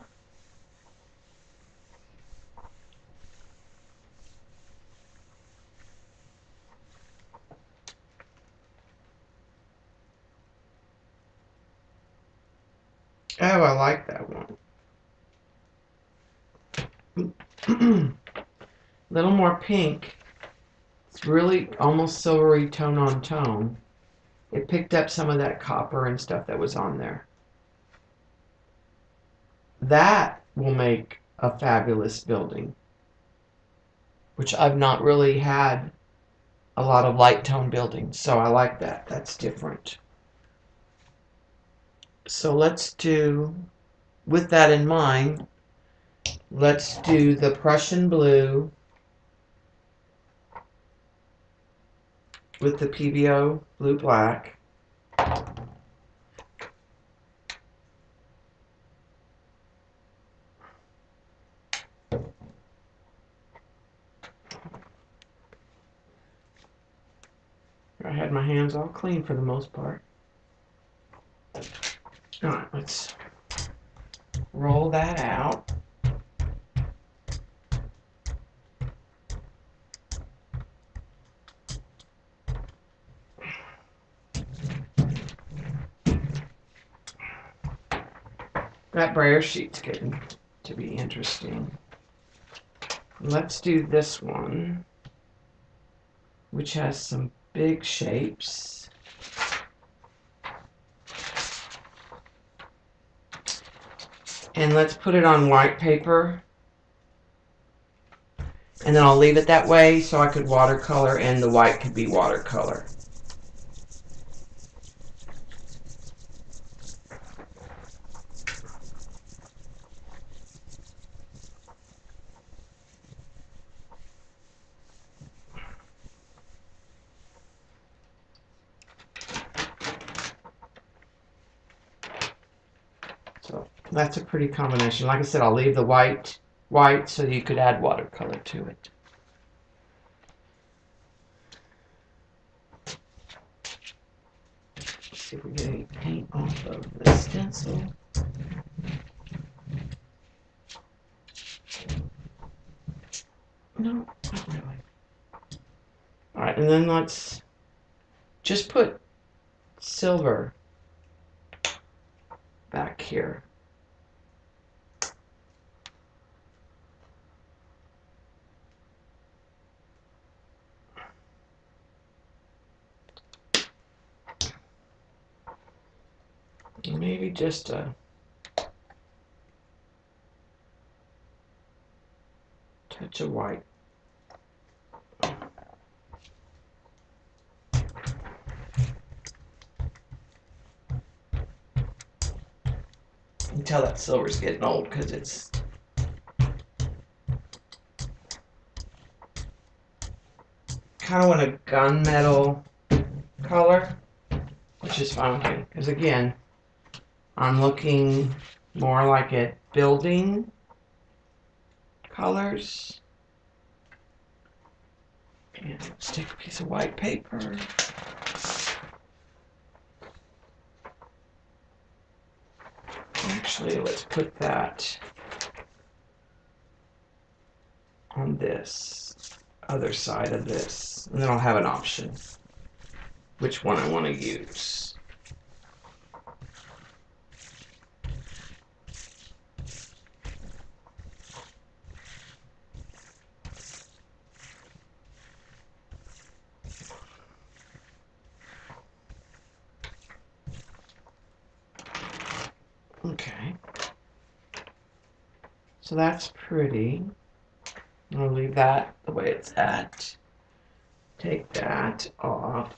Oh, I like that one. A little more pink. It's really almost silvery tone on tone. It picked up some of that copper and stuff that was on there. That will make a fabulous building, which I've not really had a lot of light tone buildings, so I like that. That's different. So let's do, with that in mind, let's do the Prussian blue with the PBO blue black. I had my hands all clean for the most part. Alright, let's roll that out. That brayer sheet's getting to be interesting. Let's do this one, which has some big shapes. And let's put it on white paper. And then I'll leave it that way so I could watercolor and the white could be watercolor. So that's a pretty combination. Like I said, I'll leave the white so you could add watercolor to it. Let's see if we get any paint off of the stencil. No, not really. Alright, and then let's just put silver back here. Maybe just a touch of white. You can tell that silver's getting old because it's kind of want a gunmetal color, which is fine with me because again, I'm looking more like at building colors. And let's take a piece of white paper. Actually, let's put that on this other side of this, and then I'll have an option which one I want to use. Okay, so that's pretty. I'll leave that the way it's at. Take that off.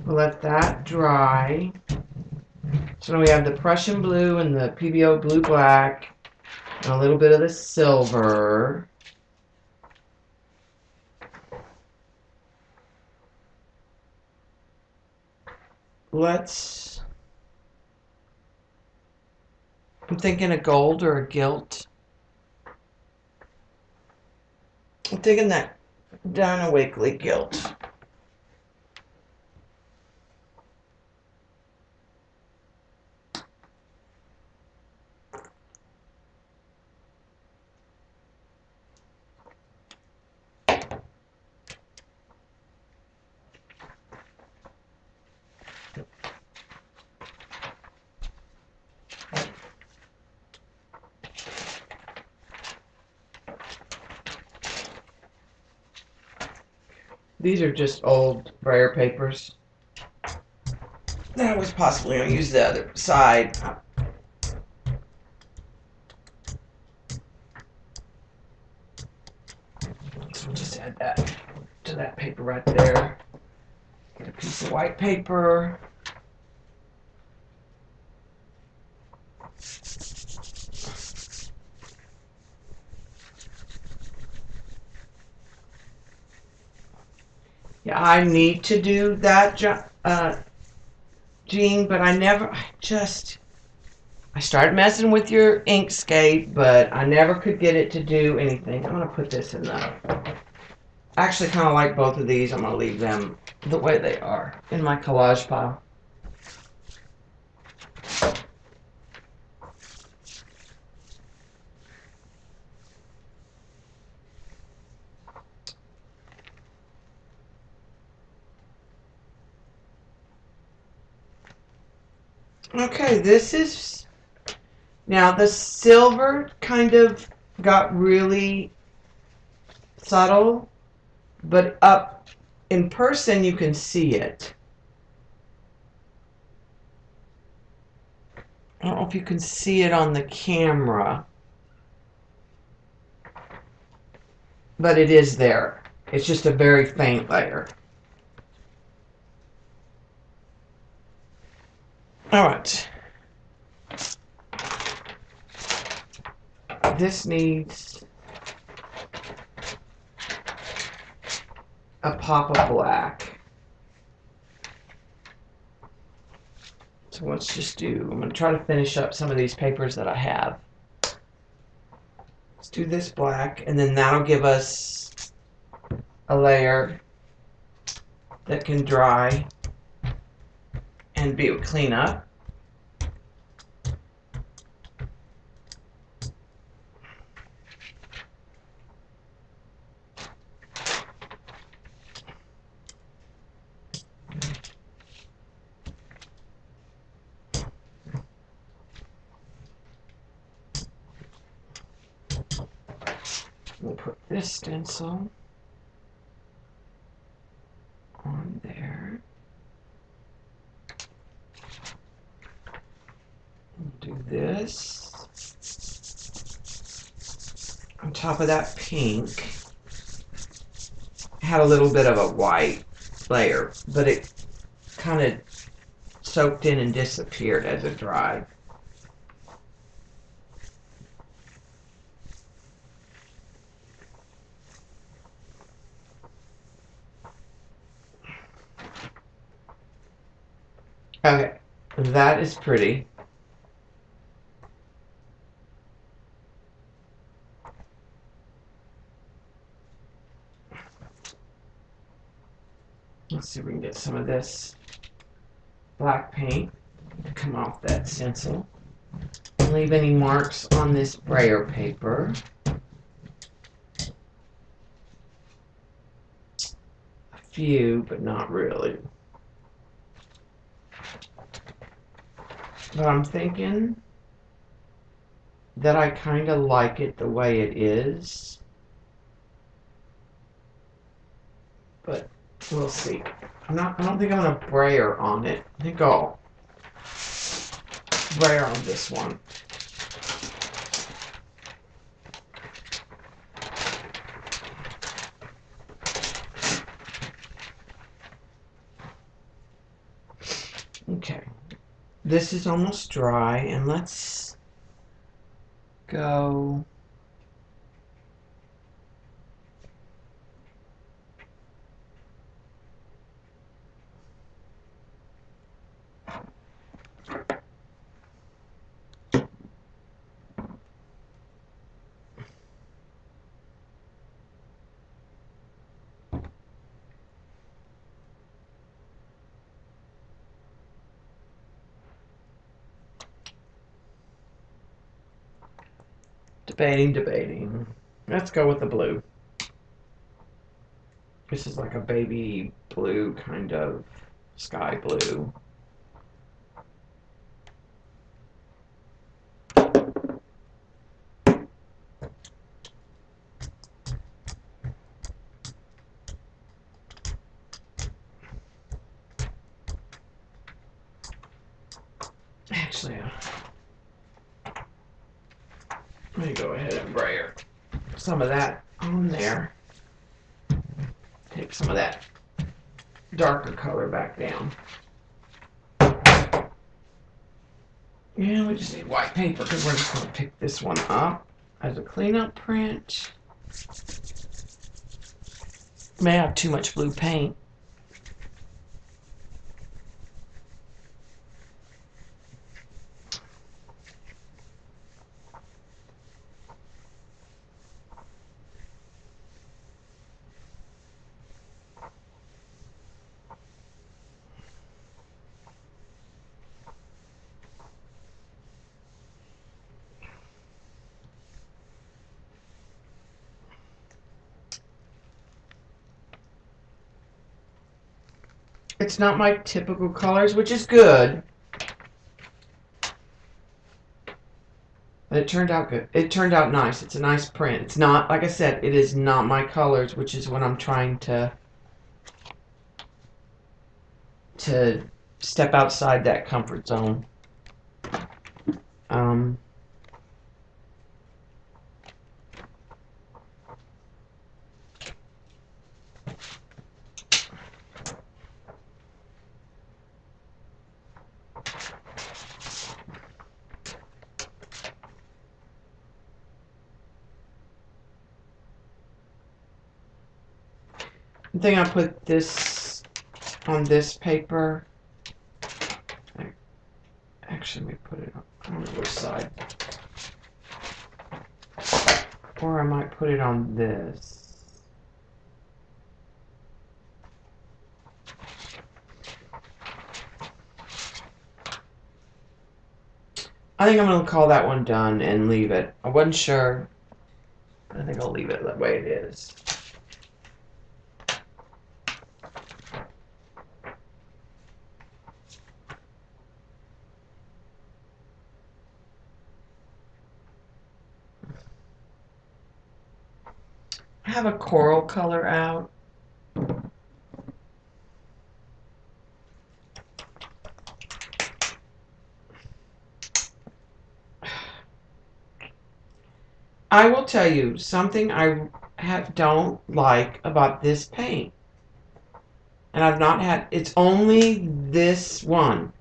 We'll let that dry. So now we have the Prussian blue and the PBO blue black and a little bit of the silver. I'm thinking a gold or a gilt. I'm thinking that Donna Wakley gilt. These are just old brayer papers that I was possibly going to use the other side. So we'll just add that to that paper right there. Get a piece of white paper. Yeah, I need to do that, Jean, but I started messing with your Inkscape, but I never could get it to do anything. I'm going to put this in the, I actually kind of like both of these. I'm going to leave them the way they are in my collage pile. Okay, now the silver kind of got really subtle, but up in person you can see it. I don't know if you can see it on the camera, but it is there. It's just a very faint layer. All right. This needs a pop of black. So let's just do, I'm going to try to finish up some of these papers that I have. Let's do this black, and then that'll give us a layer that can dry and be a cleanup. We'll put this stencil on there. We'll do this on top of that pink. It had a little bit of a white layer, but it kind of soaked in and disappeared as it dried. Okay, that is pretty. Let's see if we can get some of this black paint to come off that stencil. Don't leave any marks on this brayer paper. A few, but not really. But I'm thinking that I kind of like it the way it is. But we'll see. I don't think I'm gonna brayer on it. I think I'll brayer on this one. Okay. This is almost dry, and let's go debating. Let's go with the blue. This is like a baby blue, kind of sky blue. Let me go ahead and brayer some of that on there. Take some of that darker color back down. And we just need white paper because we're just going to pick this one up as a cleanup print. May have too much blue paint. It's not my typical colors, which is good. But it turned out good. It turned out nice. It's a nice print. It's not, like I said, it is not my colors, which is what I'm trying to step outside that comfort zone. I think I put this on this paper. Actually, let me put it on the other side. Or I might put it on this. I think I'm going to call that one done and leave it. I wasn't sure. I think I'll leave it the way it is. I have a coral color out. I will tell you something I don't like about this paint. And I've not had, it's only this one.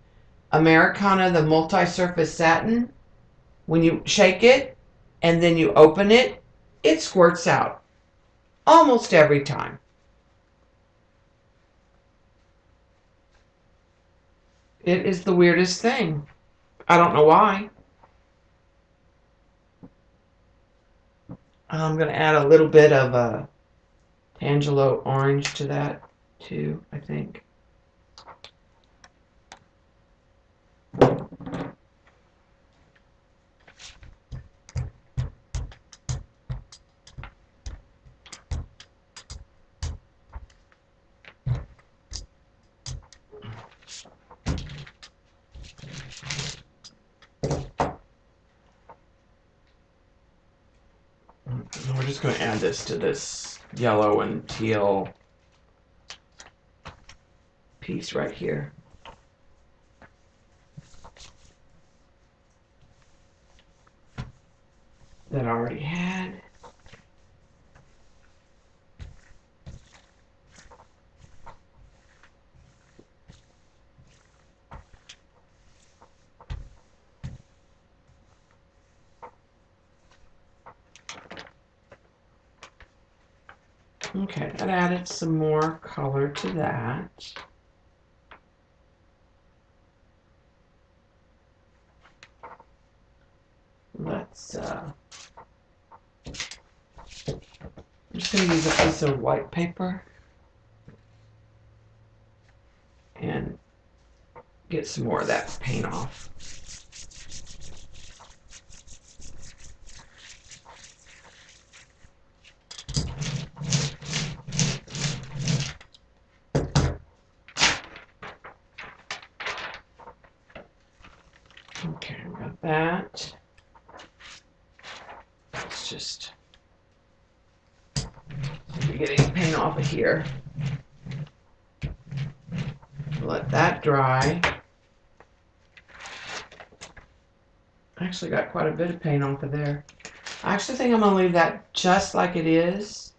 Americana, the multi-surface satin. When you shake it and then you open it, it squirts out. Almost every time. It is the weirdest thing. I don't know why. I'm going to add a little bit of a Tangelo orange to that too, I think. We're just going to add this to this yellow and teal piece right here. That I already had. Okay, that added some more color to that. Let's, I'm just going to use a piece of white paper and get some more of that paint off. Okay, I got that. Let's just get any paint off of here. Let that dry. I actually got quite a bit of paint off of there. I actually think I'm going to leave that just like it is.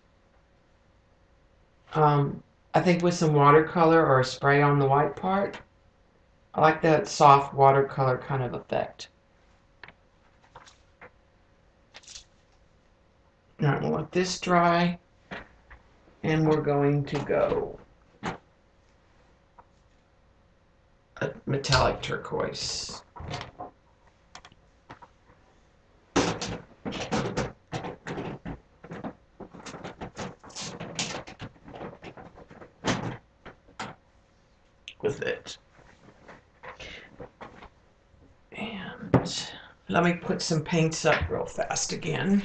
I think with some watercolor or a spray on the white part. I like that soft watercolor kind of effect. Now we'll let this dry, and we're going to go a metallic turquoise. With it. And let me put some paints up real fast again.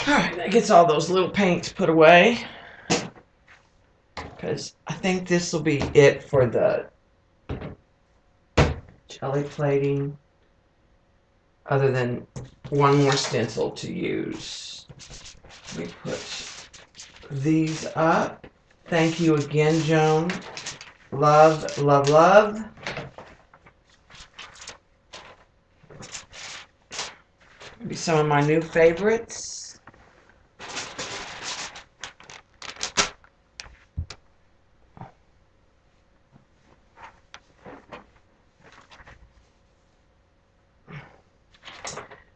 Alright, that gets all those little paints put away. Because I think this will be it for the jelly plating. Other than one more stencil to use. Let me put these up. Thank you again, Joan. Love, love, love. Maybe some of my new favorites.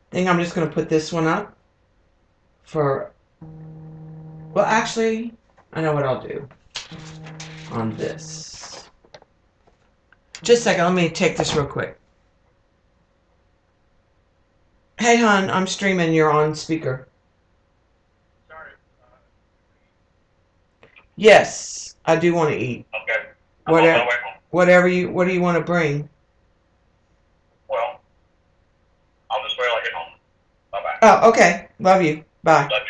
I think I'm just going to put this one up for, well, actually, I know what I'll do on this. Just a second, let me take this real quick. Hey, hon, I'm streaming. You're on speaker. Sorry. Yes, I do want to eat. Okay. What do you want to bring? Well, I'll just wait till I get home. Bye-bye. Oh, okay. Love you. Bye. Love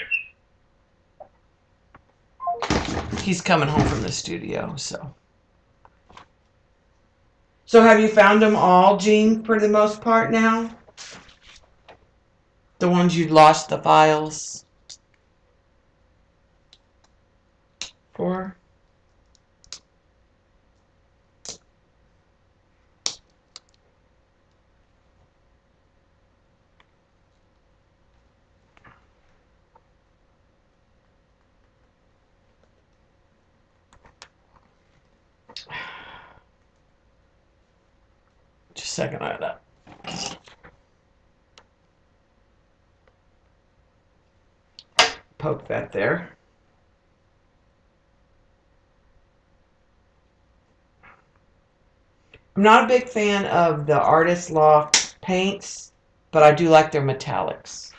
you. He's coming home from the studio, so. So have you found them all, Jean, for the most part now? The ones you lost the files for? Just a second, I got poke that there. I'm not a big fan of the Artist Loft paints, but I do like their metallics.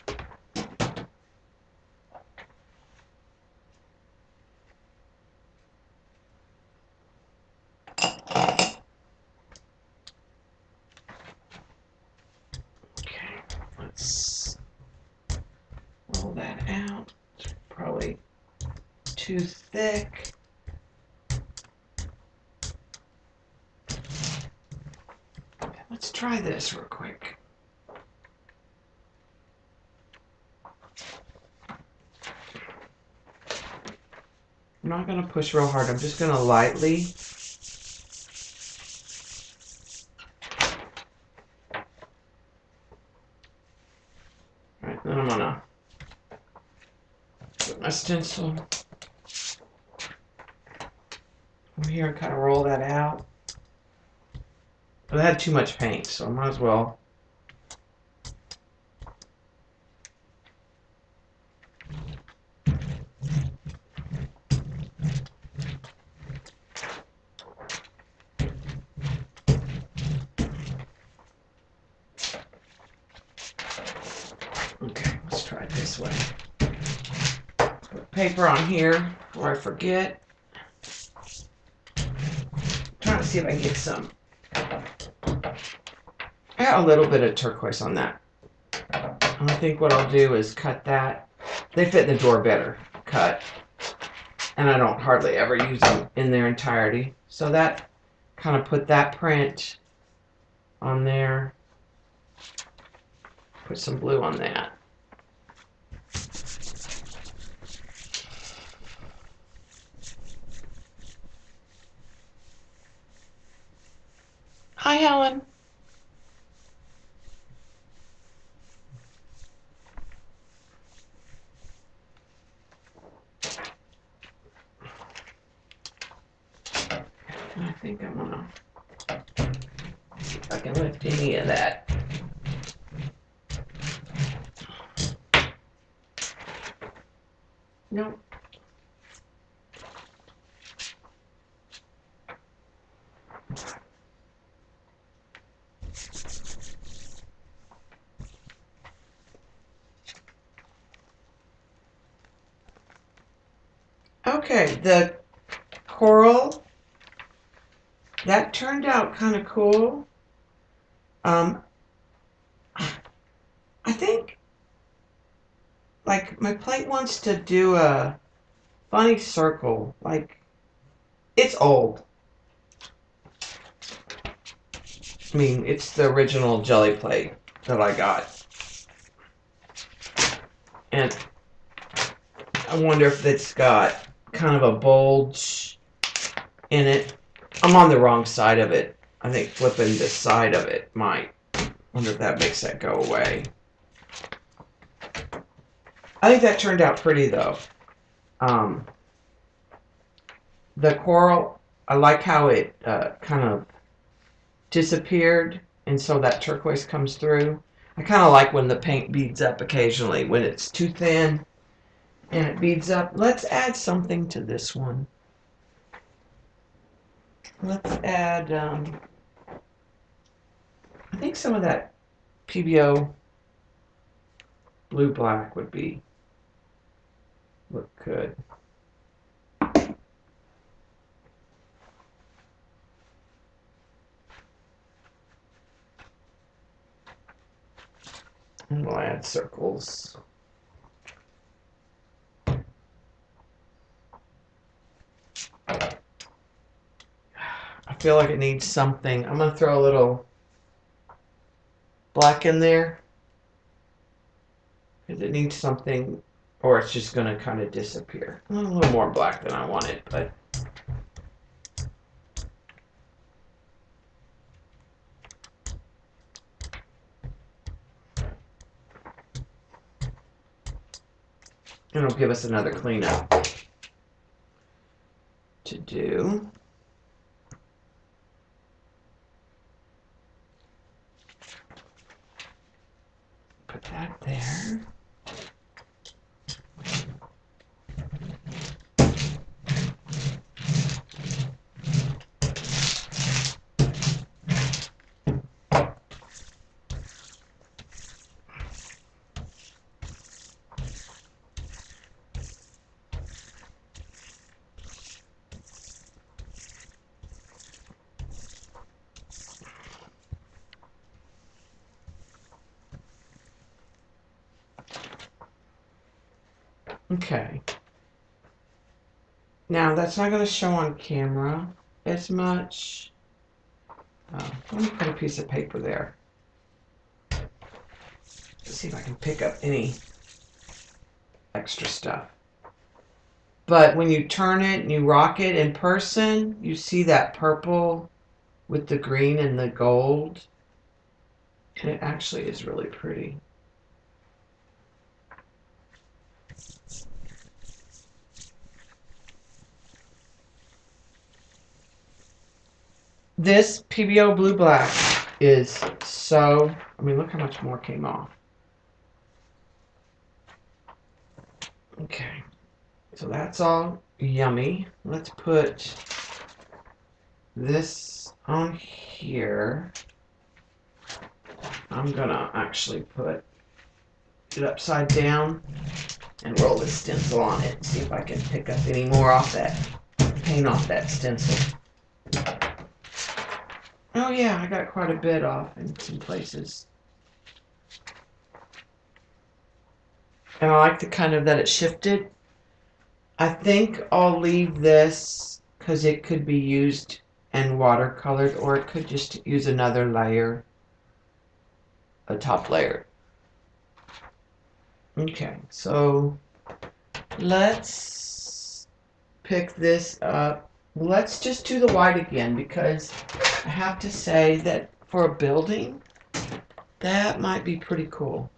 Okay, let's roll that out. It's probably too thick. Let's try this real quick. I'm not going to push real hard. I'm just going to lightly. All right, then I'm going to put my stencil from here and kind of roll that out. But I had too much paint, so I might as well. Okay, let's try it this way. Put paper on here before I forget. Trying to see if I can get some. got a little bit of turquoise on that. I think what I'll do is cut that. They fit in the drawer better cut. And I don't hardly ever use them in their entirety. So that kind of put that print on there. Put some blue on that. Hi, Helen. I think I'm gonna see if I can lift any of that. Nope. Okay, the coral, that turned out kind of cool. I think, like, my plate wants to do a funny circle. Like, it's old. I mean, it's the original jelly plate that I got. And I wonder if it's got kind of a bulge in it. I'm on the wrong side of it. I think flipping this side of it might. Wonder if that makes that go away. I think that turned out pretty though. The coral, I like how it kind of disappeared, and so that turquoise comes through. I kind of like when the paint beads up occasionally, when it's too thin and it beads up. Let's add something to this one. Let's add, I think some of that PBO blue black would look good. And we'll add circles. I feel like it needs something. I'm going to throw a little black in there. Because it needs something, or it's just going to kind of disappear. A little more black than I wanted, but it'll give us another cleanup to do. Put that there. Okay. Now that's not going to show on camera as much. Let me put a piece of paper there. Let's see if I can pick up any extra stuff. But when you turn it and you rock it in person, you see that purple with the green and the gold. And it actually is really pretty. This PBO Blue Black is so, I mean, look how much more came off. Okay, so that's all yummy. Let's put this on here. I'm gonna actually put it upside down and roll the stencil on it and see if I can pick up any more off that, paint off that stencil. Oh yeah, I got quite a bit off in some places. And I like the kind of that it shifted. I think I'll leave this because it could be used and watercolored, or it could just use another layer, a top layer. Okay, so let's pick this up. Let's just do the white again, because I have to say that for a building, that might be pretty cool.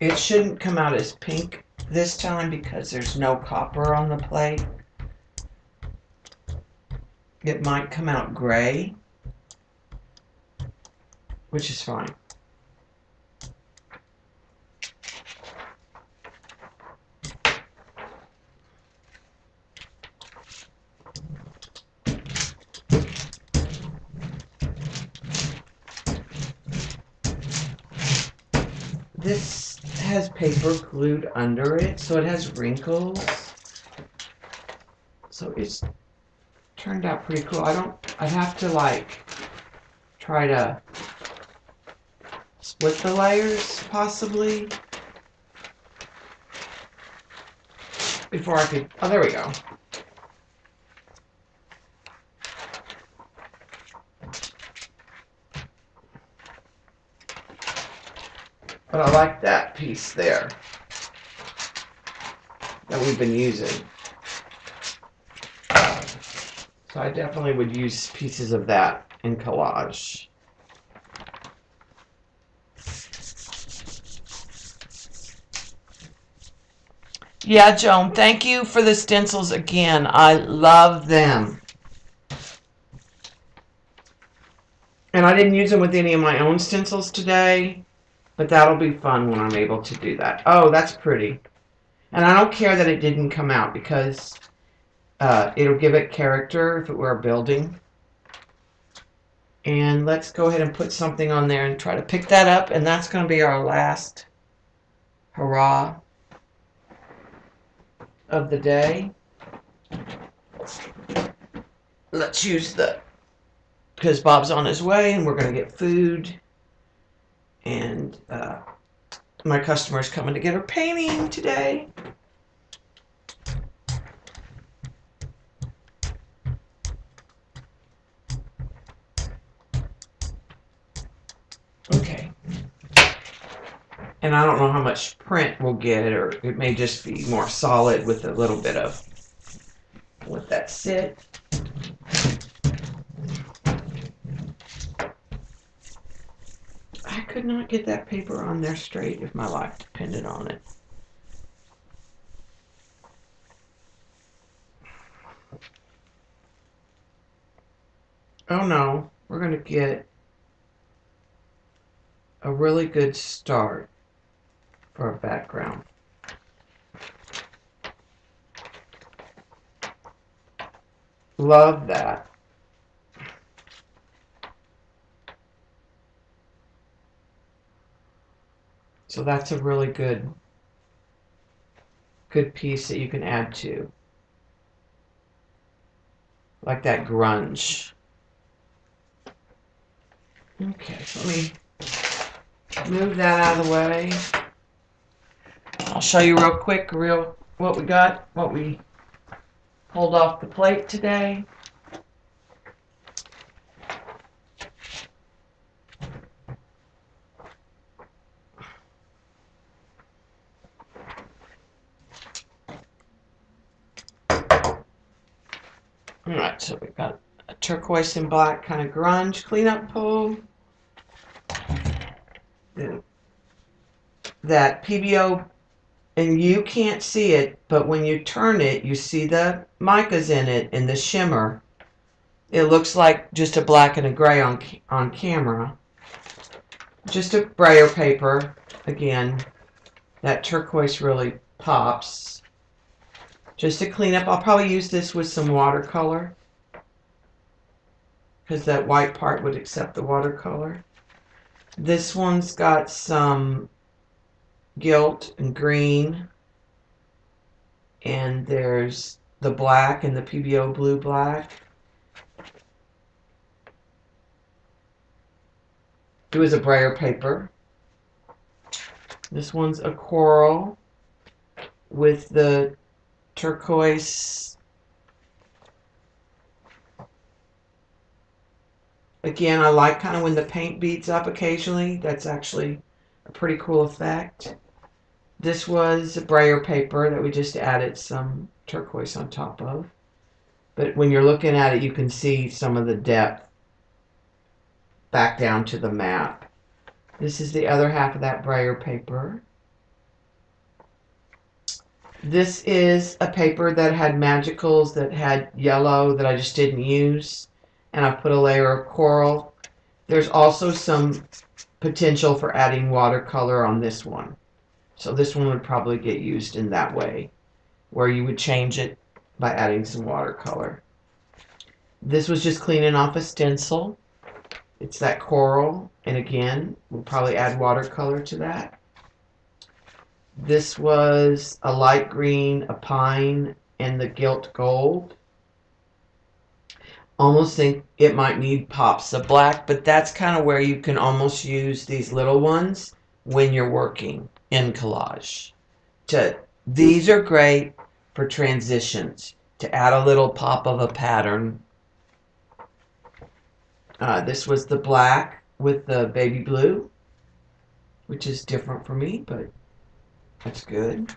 It shouldn't come out as pink this time because there's no copper on the plate. It might come out gray, which is fine. This has paper glued under it, so it has wrinkles. So it's turned out pretty cool. I'd have to like try to split the layers possibly before I could, oh, there we go. But I like that piece there that we've been using. So I definitely would use pieces of that in collage. Yeah, Joan, thank you for the stencils again. I love them. And I didn't use them with any of my own stencils today, but that'll be fun when I'm able to do that. Oh, that's pretty. And I don't care that it didn't come out because it'll give it character if it were a building. And let's go ahead and put something on there and try to pick that up. And that's going to be our last hurrah of the day. Let's use because Bob's on his way and we're going to get food. And my customer's coming to get her painting today. Okay. And I don't know how much print we'll get, or it may just be more solid with a little bit of let that sit. I could not get that paper on there straight if my life depended on it. Oh no, we're going to get a really good start for a background. Love that. So that's a really good piece that you can add to. Like that grunge. Okay, so let me move that out of the way. I'll show you real quick what we got, what we pulled off the plate today. Alright, so we've got a turquoise and black kind of grunge cleanup pole. That PBO, and you can't see it, but when you turn it, you see the micas in it and the shimmer. It looks like just a black and a gray on camera. Just a brayer paper. Again, that turquoise really pops. Just to clean up, I'll probably use this with some watercolor because that white part would accept the watercolor. This one's got some gilt and green, and there's the black and the PBO blue black. It was a brayer paper. This one's a coral with the turquoise. Again, I like kind of when the paint beads up occasionally. That's actually a pretty cool effect. This was a brayer paper that we just added some turquoise on top of. But when you're looking at it, you can see some of the depth back down to the map. This is the other half of that brayer paper. This is a paper that had magicals that had yellow that I just didn't use. And I put a layer of coral. There's also some potential for adding watercolor on this one. So this one would probably get used in that way, where you would change it by adding some watercolor. This was just cleaning off a stencil. It's that coral, and again, we'll probably add watercolor to that. This was a light green, a pine, and the gilt gold. Almost think it might need pops of black, but that's kind of where you can almost use these little ones when you're working in collage. These are great for transitions, to add a little pop of a pattern. This was the black with the baby blue, which is different for me, but that's good.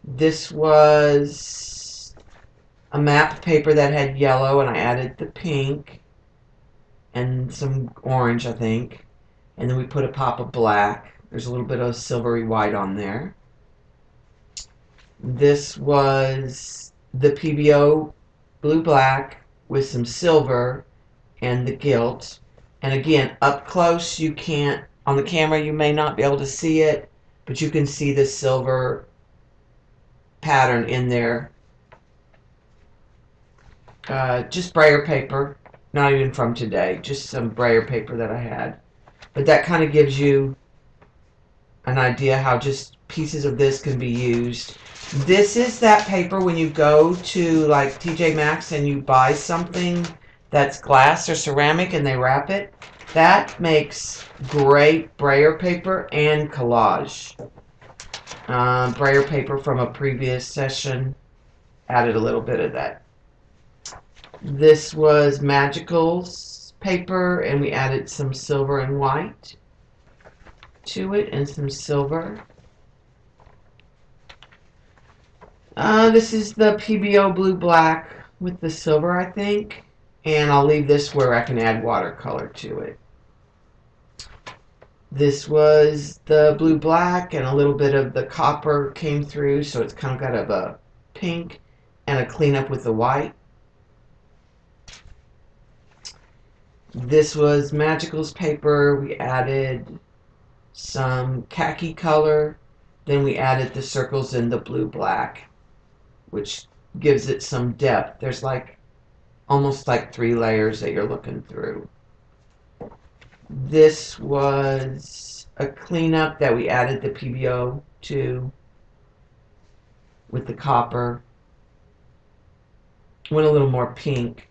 This was a map paper that had yellow, and I added the pink and some orange, I think. And then we put a pop of black. There's a little bit of silvery white on there. This was the PBO blue black with some silver and the gilt. And again, up close you can't, on the camera you may not be able to see it, but you can see the silver pattern in there. Just brayer paper, not even from today, just some brayer paper that I had. But that kind of gives you an idea how just pieces of this can be used. This is that paper when you go to like TJ Maxx and you buy something that's glass or ceramic and they wrap it. That makes great brayer paper and collage. Brayer paper from a previous session added a little bit of that. This was Magicals paper, and we added some silver and white to it and some silver. This is the PBO blue black with the silver, I think, and I'll leave this where I can add watercolor to it. This was the blue black, and a little bit of the copper came through, so it's kind of got a pink and a cleanup with the white. This was Magicals paper. We added some khaki color. Then we added the circles in the blue black, which gives it some depth. There's like almost like 3 layers that you're looking through. This was a cleanup that we added the PBO to with the copper. Went a little more pink.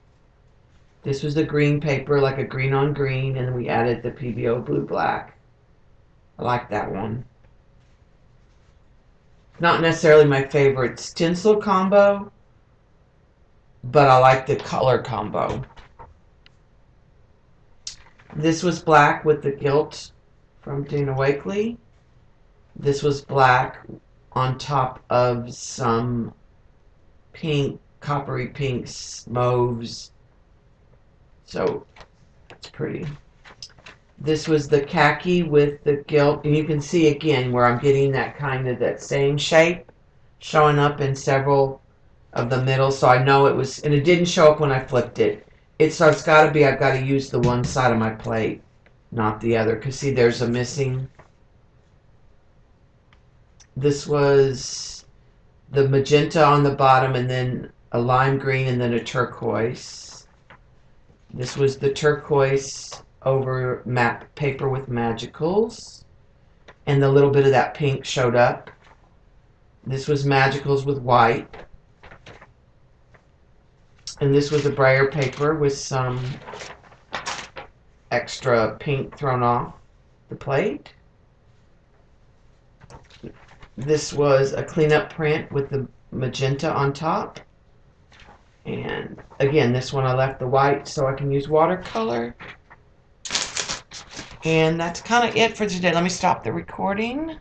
This was the green paper, like a green on green, and then we added the PBO blue black. I like that one. Not necessarily my favorite stencil combo, but I like the color combo. This was black with the gilt from Dana Wakley. This was black on top of some pink, coppery pinks, mauves. So it's pretty. This was the khaki with the gilt, and you can see again where I'm getting that kind of that same shape showing up in several of the middle. So I know it was, and it didn't show up when I flipped it. So it's got to be, I've got to use the one side of my plate, not the other. Because see, there's a missing. This was the magenta on the bottom, and then a lime green, and then a turquoise. This was the turquoise over map paper with magicals, and the little bit of that pink showed up. This was magicals with white, and this was a brayer paper with some extra pink thrown off the plate. This was a cleanup print with the magenta on top. And again, this one I left the white so I can use watercolor. And that's kind of it for today. Let me stop the recording.